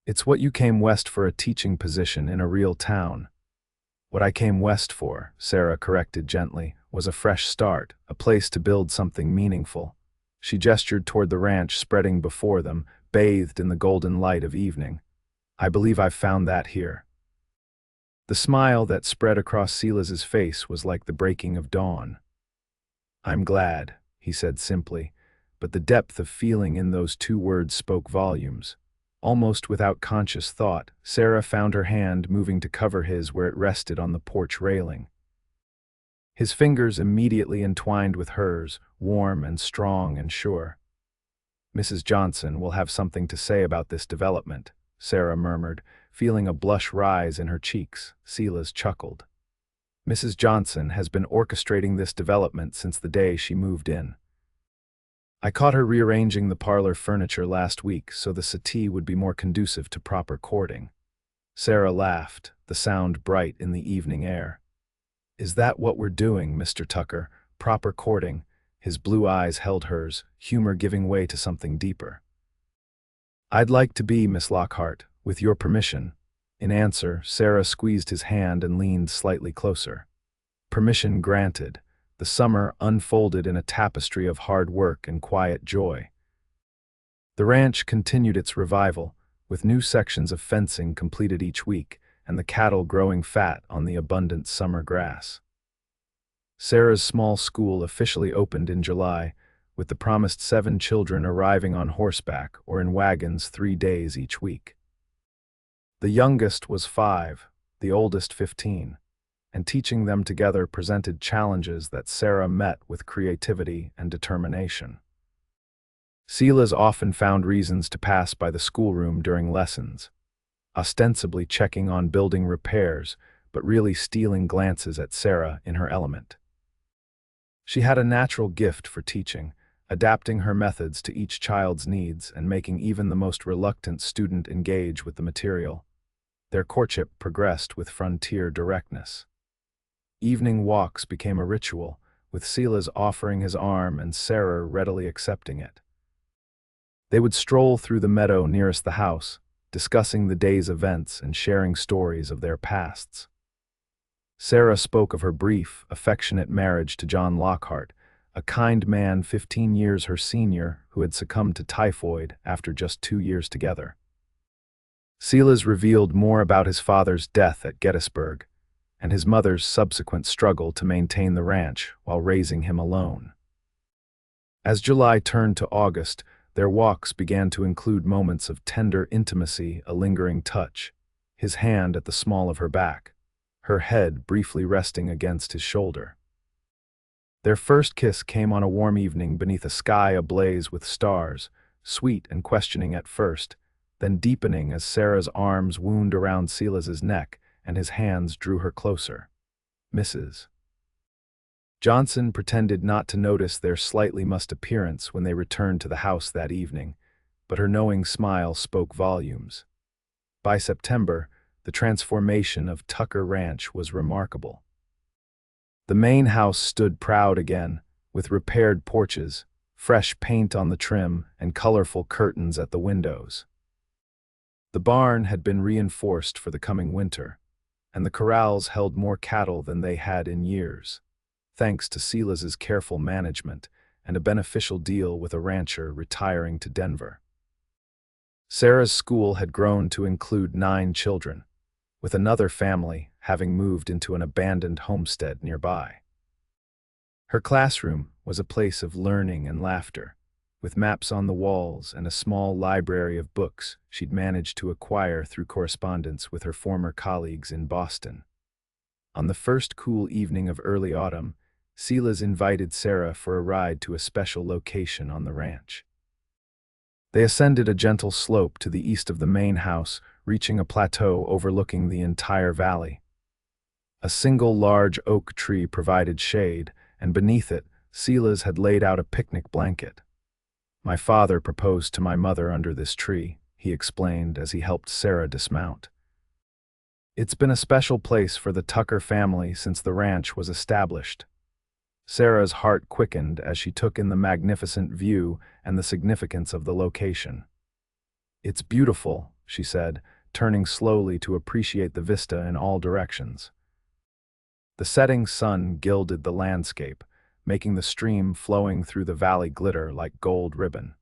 "It's what you came west for, a teaching position in a real town." "What I came west for," Sarah corrected gently, "was a fresh start, a place to build something meaningful." She gestured toward the ranch spreading before them, bathed in the golden light of evening. "I believe I've found that here." The smile that spread across Silas's face was like the breaking of dawn. "I'm glad," he said simply, but the depth of feeling in those 2 words spoke volumes. Almost without conscious thought, Sarah found her hand moving to cover his where it rested on the porch railing. His fingers immediately entwined with hers, warm and strong and sure. "Mrs. Johnson will have something to say about this development," Sarah murmured, feeling a blush rise in her cheeks. Silas chuckled. "Mrs. Johnson has been orchestrating this development since the day she moved in. I caught her rearranging the parlor furniture last week so the settee would be more conducive to proper courting." Sarah laughed, the sound bright in the evening air. "Is that what we're doing, Mr. Tucker? Proper courting?" His blue eyes held hers, humor giving way to something deeper. "I'd like to be, Miss Lockhart, with your permission." In answer, Sarah squeezed his hand and leaned slightly closer. Permission granted. The summer unfolded in a tapestry of hard work and quiet joy. The ranch continued its revival, with new sections of fencing completed each week, and the cattle growing fat on the abundant summer grass. Sarah's small school officially opened in July, with the promised 7 children arriving on horseback or in wagons 3 days each week. The youngest was 5, the oldest 15. And teaching them together presented challenges that Sarah met with creativity and determination. Silas often found reasons to pass by the schoolroom during lessons, ostensibly checking on building repairs, but really stealing glances at Sarah in her element. She had a natural gift for teaching, adapting her methods to each child's needs and making even the most reluctant student engage with the material. Their courtship progressed with frontier directness. Evening walks became a ritual, with Silas offering his arm and Sarah readily accepting it. They would stroll through the meadow nearest the house, discussing the day's events and sharing stories of their pasts. Sarah spoke of her brief, affectionate marriage to John Lockhart, a kind man 15 years her senior who had succumbed to typhoid after just 2 years together. Silas revealed more about his father's death at Gettysburg, and his mother's subsequent struggle to maintain the ranch while raising him alone. As July turned to August, their walks began to include moments of tender intimacy, a lingering touch, his hand at the small of her back, her head briefly resting against his shoulder. Their first kiss came on a warm evening beneath a sky ablaze with stars, sweet and questioning at first, then deepening as Sarah's arms wound around Silas's neck and his hands drew her closer. Mrs. Johnson pretended not to notice their slightly mussed appearance when they returned to the house that evening, but her knowing smile spoke volumes. By September, the transformation of Tucker Ranch was remarkable. The main house stood proud again, with repaired porches, fresh paint on the trim, and colorful curtains at the windows. The barn had been reinforced for the coming winter, and the corrals held more cattle than they had in years, thanks to Silas's careful management and a beneficial deal with a rancher retiring to Denver. Sarah's school had grown to include 9 children, with another family having moved into an abandoned homestead nearby. Her classroom was a place of learning and laughter, with maps on the walls and a small library of books she'd managed to acquire through correspondence with her former colleagues in Boston. On the first cool evening of early autumn, Silas invited Sarah for a ride to a special location on the ranch. They ascended a gentle slope to the east of the main house, reaching a plateau overlooking the entire valley. A single large oak tree provided shade, and beneath it, Silas had laid out a picnic blanket. "My father proposed to my mother under this tree," he explained as he helped Sarah dismount. "It's been a special place for the Tucker family since the ranch was established." Sarah's heart quickened as she took in the magnificent view and the significance of the location. "It's beautiful," she said, turning slowly to appreciate the vista in all directions. The setting sun gilded the landscape, making the stream flowing through the valley glitter like gold ribbon.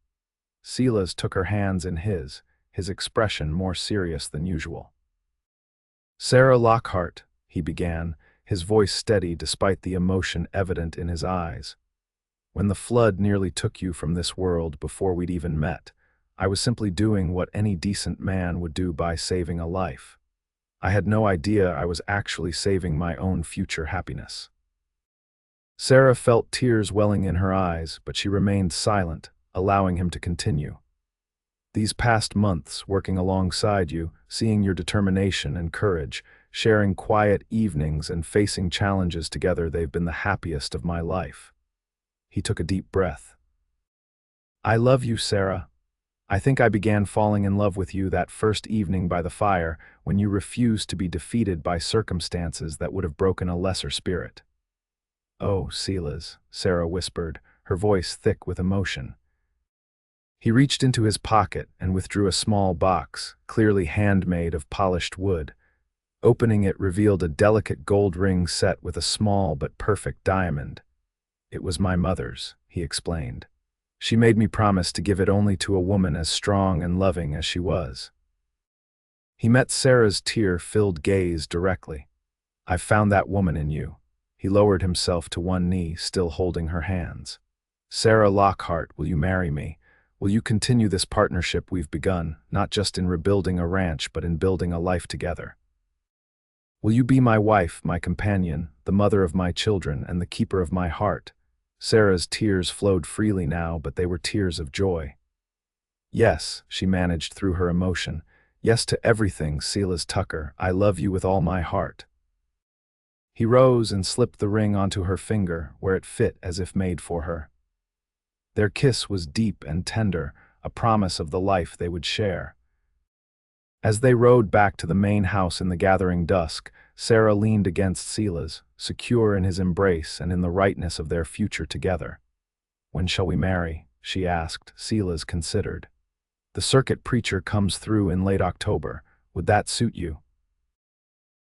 Silas took her hands in his expression more serious than usual. "Sarah Lockhart," he began, his voice steady despite the emotion evident in his eyes. "When the flood nearly took you from this world before we'd even met, I was simply doing what any decent man would do by saving a life. I had no idea I was actually saving my own future happiness." Sarah felt tears welling in her eyes, but she remained silent, allowing him to continue. "These past months, working alongside you, seeing your determination and courage, sharing quiet evenings and facing challenges together, they've been the happiest of my life." He took a deep breath. "I love you, Sarah. I think I began falling in love with you that first evening by the fire when you refused to be defeated by circumstances that would have broken a lesser spirit." "Oh, Silas," Sarah whispered, her voice thick with emotion. He reached into his pocket and withdrew a small box, clearly handmade of polished wood. Opening it revealed a delicate gold ring set with a small but perfect diamond. "It was my mother's," he explained. "She made me promise to give it only to a woman as strong and loving as she was." He met Sarah's tear-filled gaze directly. "I've found that woman in you." He lowered himself to one knee, still holding her hands. "Sarah Lockhart, will you marry me? Will you continue this partnership we've begun, not just in rebuilding a ranch, but in building a life together? Will you be my wife, my companion, the mother of my children, and the keeper of my heart?" Sarah's tears flowed freely now, but they were tears of joy. "Yes," she managed through her emotion. "Yes to everything, Silas Tucker. I love you with all my heart." He rose and slipped the ring onto her finger, where it fit as if made for her. Their kiss was deep and tender, a promise of the life they would share. As they rode back to the main house in the gathering dusk, Sarah leaned against Silas, secure in his embrace and in the rightness of their future together. "When shall we marry?" she asked. Silas considered. "The circuit preacher comes through in late October. Would that suit you?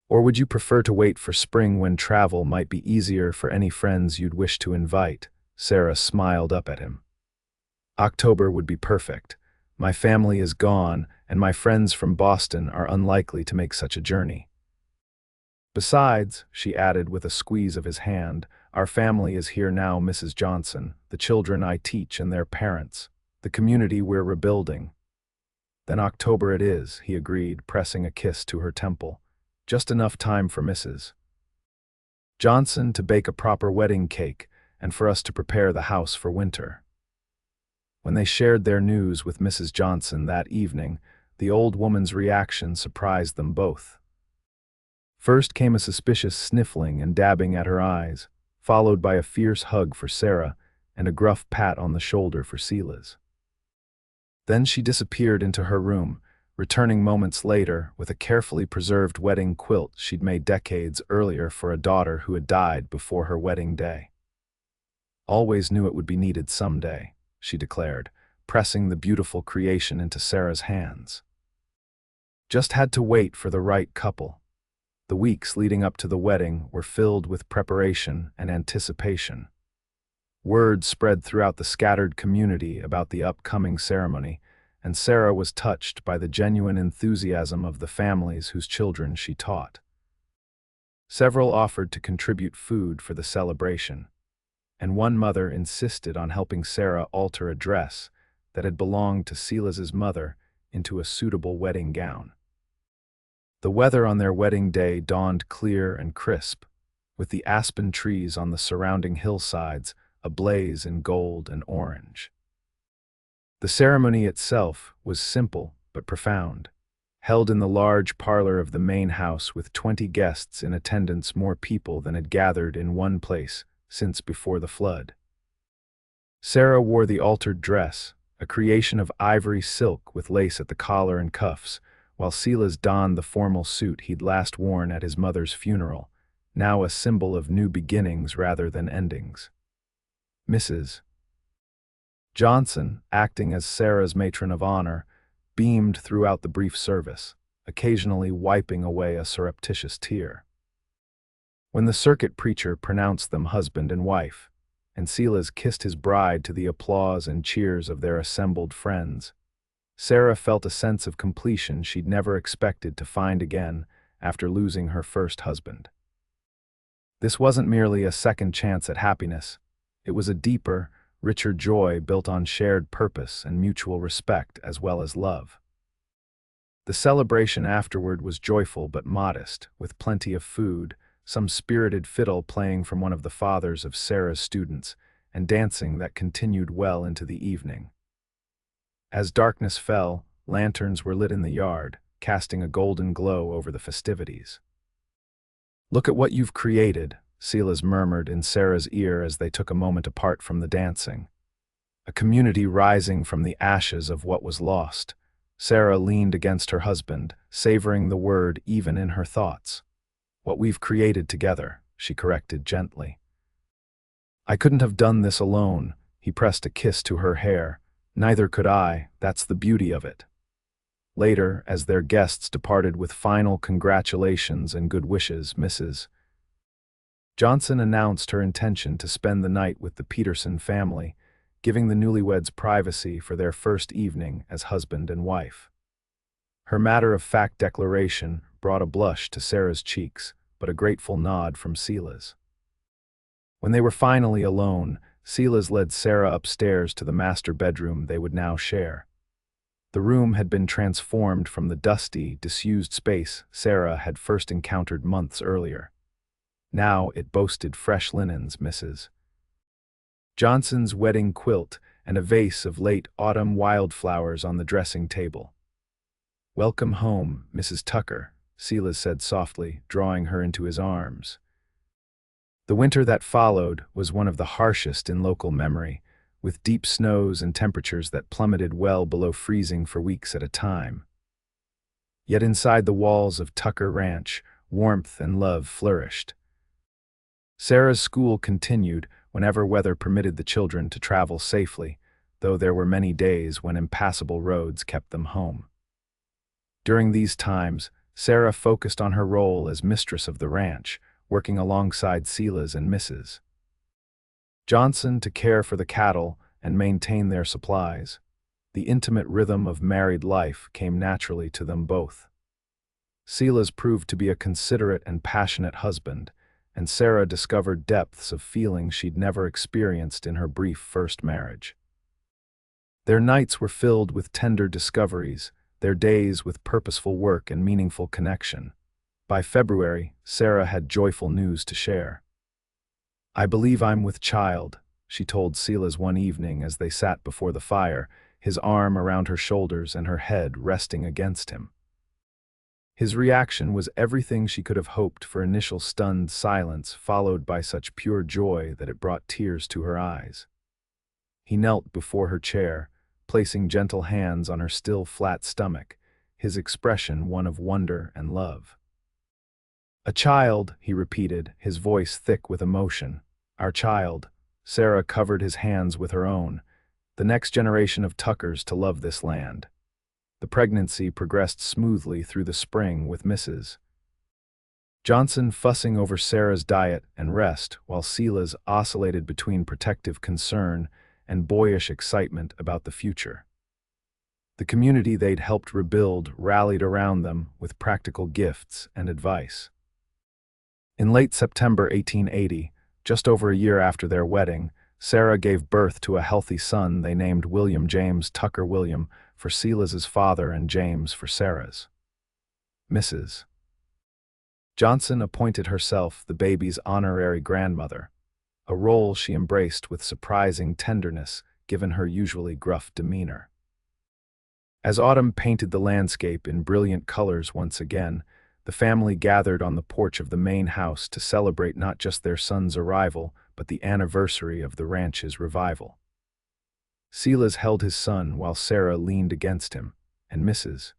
Or would you prefer to wait for spring when travel might be easier for any friends you'd wish to invite?" Sarah smiled up at him. "October would be perfect. My family is gone, and my friends from Boston are unlikely to make such a journey." Besides, she added with a squeeze of his hand, our family is here now, Mrs. Johnson, the children I teach and their parents, the community we're rebuilding. Then October it is, he agreed, pressing a kiss to her temple. Just enough time for Mrs. Johnson to bake a proper wedding cake and for us to prepare the house for winter. When they shared their news with Mrs. Johnson that evening, the old woman's reaction surprised them both. First came a suspicious sniffling and dabbing at her eyes, followed by a fierce hug for Sarah and a gruff pat on the shoulder for Silas. Then she disappeared into her room, returning moments later with a carefully preserved wedding quilt she'd made decades earlier for a daughter who had died before her wedding day. Always knew it would be needed someday, she declared, pressing the beautiful creation into Sarah's hands. Just had to wait for the right couple. The weeks leading up to the wedding were filled with preparation and anticipation. Word spread throughout the scattered community about the upcoming ceremony, and Sarah was touched by the genuine enthusiasm of the families whose children she taught. Several offered to contribute food for the celebration, and one mother insisted on helping Sarah alter a dress that had belonged to Silas's mother into a suitable wedding gown. The weather on their wedding day dawned clear and crisp, with the aspen trees on the surrounding hillsides ablaze in gold and orange. The ceremony itself was simple but profound, held in the large parlor of the main house with 20 guests in attendance, more people than had gathered in one place since before the flood. Sarah wore the altered dress, a creation of ivory silk with lace at the collar and cuffs, while Silas donned the formal suit he'd last worn at his mother's funeral, now a symbol of new beginnings rather than endings. Mrs. Johnson, acting as Sarah's matron of honor, beamed throughout the brief service, occasionally wiping away a surreptitious tear. When the circuit preacher pronounced them husband and wife, and Silas kissed his bride to the applause and cheers of their assembled friends, Sarah felt a sense of completion she'd never expected to find again after losing her first husband. This wasn't merely a second chance at happiness. It was a deeper, richer joy built on shared purpose and mutual respect as well as love. The celebration afterward was joyful but modest, with plenty of food, some spirited fiddle playing from one of the fathers of Sarah's students, and dancing that continued well into the evening. As darkness fell, lanterns were lit in the yard, casting a golden glow over the festivities. "Look at what you've created," Silas murmured in Sarah's ear as they took a moment apart from the dancing. A community rising from the ashes of what was lost. Sarah leaned against her husband, savoring the word even in her thoughts. "What we've created together," she corrected gently. "I couldn't have done this alone," he pressed a kiss to her hair. "Neither could I, that's the beauty of it." Later, as their guests departed with final congratulations and good wishes, Mrs. Johnson announced her intention to spend the night with the Peterson family, giving the newlyweds privacy for their first evening as husband and wife. Her matter-of-fact declaration brought a blush to Sarah's cheeks, but a grateful nod from Silas. When they were finally alone, Silas led Sarah upstairs to the master bedroom they would now share. The room had been transformed from the dusty, disused space Sarah had first encountered months earlier. Now it boasted fresh linens, Mrs. Johnson's wedding quilt, and a vase of late autumn wildflowers on the dressing table. "Welcome home, Mrs. Tucker," Silas said softly, drawing her into his arms. The winter that followed was one of the harshest in local memory, with deep snows and temperatures that plummeted well below freezing for weeks at a time. Yet inside the walls of Tucker Ranch, warmth and love flourished. Sarah's school continued whenever weather permitted the children to travel safely, though there were many days when impassable roads kept them home. During these times, Sarah focused on her role as mistress of the ranch, working alongside Silas and Mrs. Johnson to care for the cattle and maintain their supplies. The intimate rhythm of married life came naturally to them both. Silas proved to be a considerate and passionate husband, and Sarah discovered depths of feeling she'd never experienced in her brief first marriage. Their nights were filled with tender discoveries, their days with purposeful work and meaningful connection. By February, Sarah had joyful news to share. "I believe I'm with child," she told Silas one evening as they sat before the fire, his arm around her shoulders and her head resting against him. His reaction was everything she could have hoped for: initial stunned silence followed by such pure joy that it brought tears to her eyes. He knelt before her chair, placing gentle hands on her still flat stomach, his expression one of wonder and love. "A child," he repeated, his voice thick with emotion. "Our child." Sarah covered his hands with her own. "The next generation of Tuckers to love this land." The pregnancy progressed smoothly through the spring, with Mrs. Johnson fussing over Sarah's diet and rest, while Silas oscillated between protective concern and boyish excitement about the future. The community they'd helped rebuild rallied around them with practical gifts and advice. In late September 1880, just over a year after their wedding, Sarah gave birth to a healthy son they named William James Tucker. William for Silas's father and James for Sarah's. Mrs. Johnson appointed herself the baby's honorary grandmother, a role she embraced with surprising tenderness given her usually gruff demeanor. As autumn painted the landscape in brilliant colors once again, the family gathered on the porch of the main house to celebrate not just their son's arrival, but the anniversary of the ranch's revival. Silas held his son while Sarah leaned against him, and Mrs.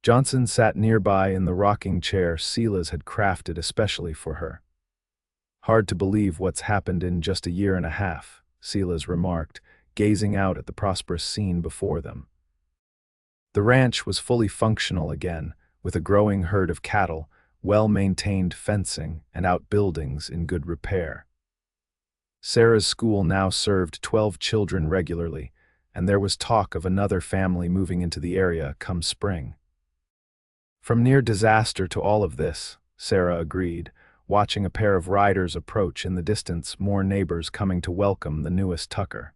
Johnson sat nearby in the rocking chair Silas had crafted especially for her. "Hard to believe what's happened in just a year and a half," Silas remarked, gazing out at the prosperous scene before them. The ranch was fully functional again, with a growing herd of cattle, well-maintained fencing, and outbuildings in good repair. Sarah's school now served 12 children regularly, and there was talk of another family moving into the area come spring. From near disaster to all of this, Sarah agreed, watching a pair of riders approach in the distance, more neighbors coming to welcome the newest Tucker.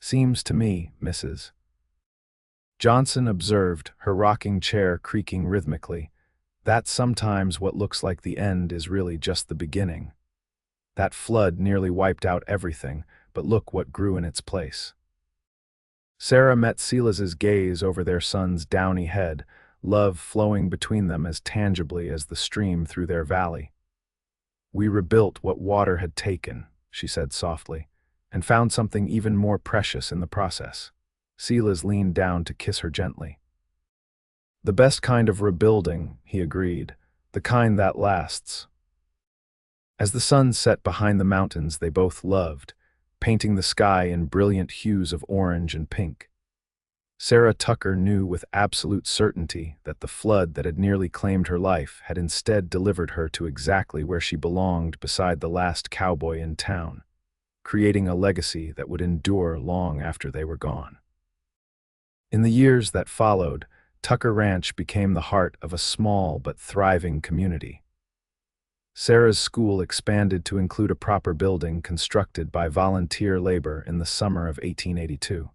"Seems to me," Mrs. Johnson observed, her rocking chair creaking rhythmically, "that sometimes what looks like the end is really just the beginning. That flood nearly wiped out everything, but look what grew in its place." Sarah met Silas's gaze over their son's downy head, love flowing between them as tangibly as the stream through their valley. "We rebuilt what water had taken," she said softly, "and found something even more precious in the process." Silas leaned down to kiss her gently. "The best kind of rebuilding," he agreed, "the kind that lasts." As the sun set behind the mountains they both loved, painting the sky in brilliant hues of orange and pink, Sarah Tucker knew with absolute certainty that the flood that had nearly claimed her life had instead delivered her to exactly where she belonged, beside the last cowboy in town, creating a legacy that would endure long after they were gone. In the years that followed, Tucker Ranch became the heart of a small but thriving community. Sarah's school expanded to include a proper building constructed by volunteer labor in the summer of 1882.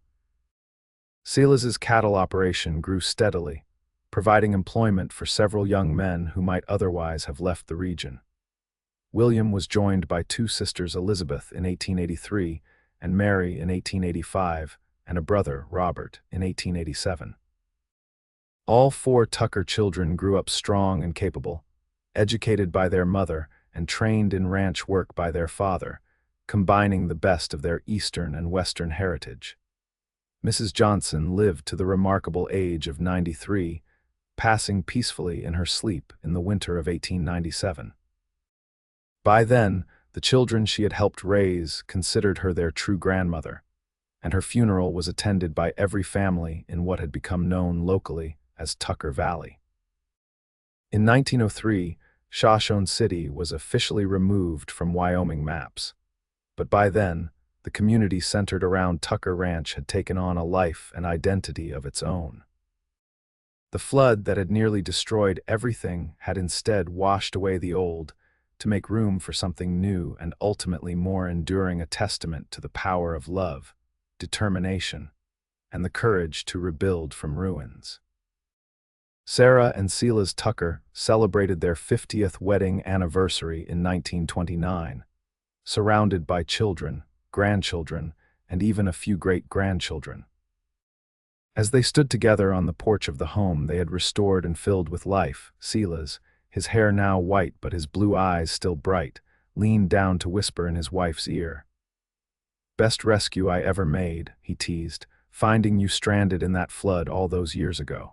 Silas's cattle operation grew steadily, providing employment for several young men who might otherwise have left the region. William was joined by two sisters, Elizabeth in 1883 and Mary in 1885, and a brother, Robert, in 1887. All 4 Tucker children grew up strong and capable, educated by their mother and trained in ranch work by their father, combining the best of their Eastern and Western heritage. Mrs. Johnson lived to the remarkable age of 93, passing peacefully in her sleep in the winter of 1897. By then, the children she had helped raise considered her their true grandmother, and her funeral was attended by every family in what had become known locally as Tucker Valley. In 1903, Shoshone City was officially removed from Wyoming maps, but by then, the community centered around Tucker Ranch had taken on a life and identity of its own. The flood that had nearly destroyed everything had instead washed away the old, to make room for something new and ultimately more enduring, a testament to the power of love, determination, and the courage to rebuild from ruins. Sarah and Silas Tucker celebrated their 50th wedding anniversary in 1929, surrounded by children, grandchildren, and even a few great-grandchildren. As they stood together on the porch of the home they had restored and filled with life, Silas, his hair now white but his blue eyes still bright, leaned down to whisper in his wife's ear. "Best rescue I ever made," he teased, "finding you stranded in that flood all those years ago."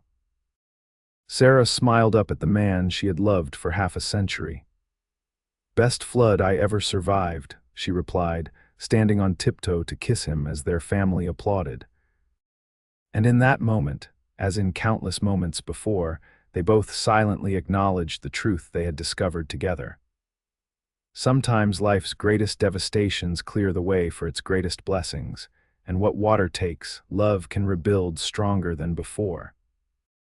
Sarah smiled up at the man she had loved for half a century. "Best flood I ever survived," she replied, standing on tiptoe to kiss him as their family applauded. And in that moment, as in countless moments before, they both silently acknowledged the truth they had discovered together. Sometimes life's greatest devastations clear the way for its greatest blessings, and what water takes, love can rebuild stronger than before.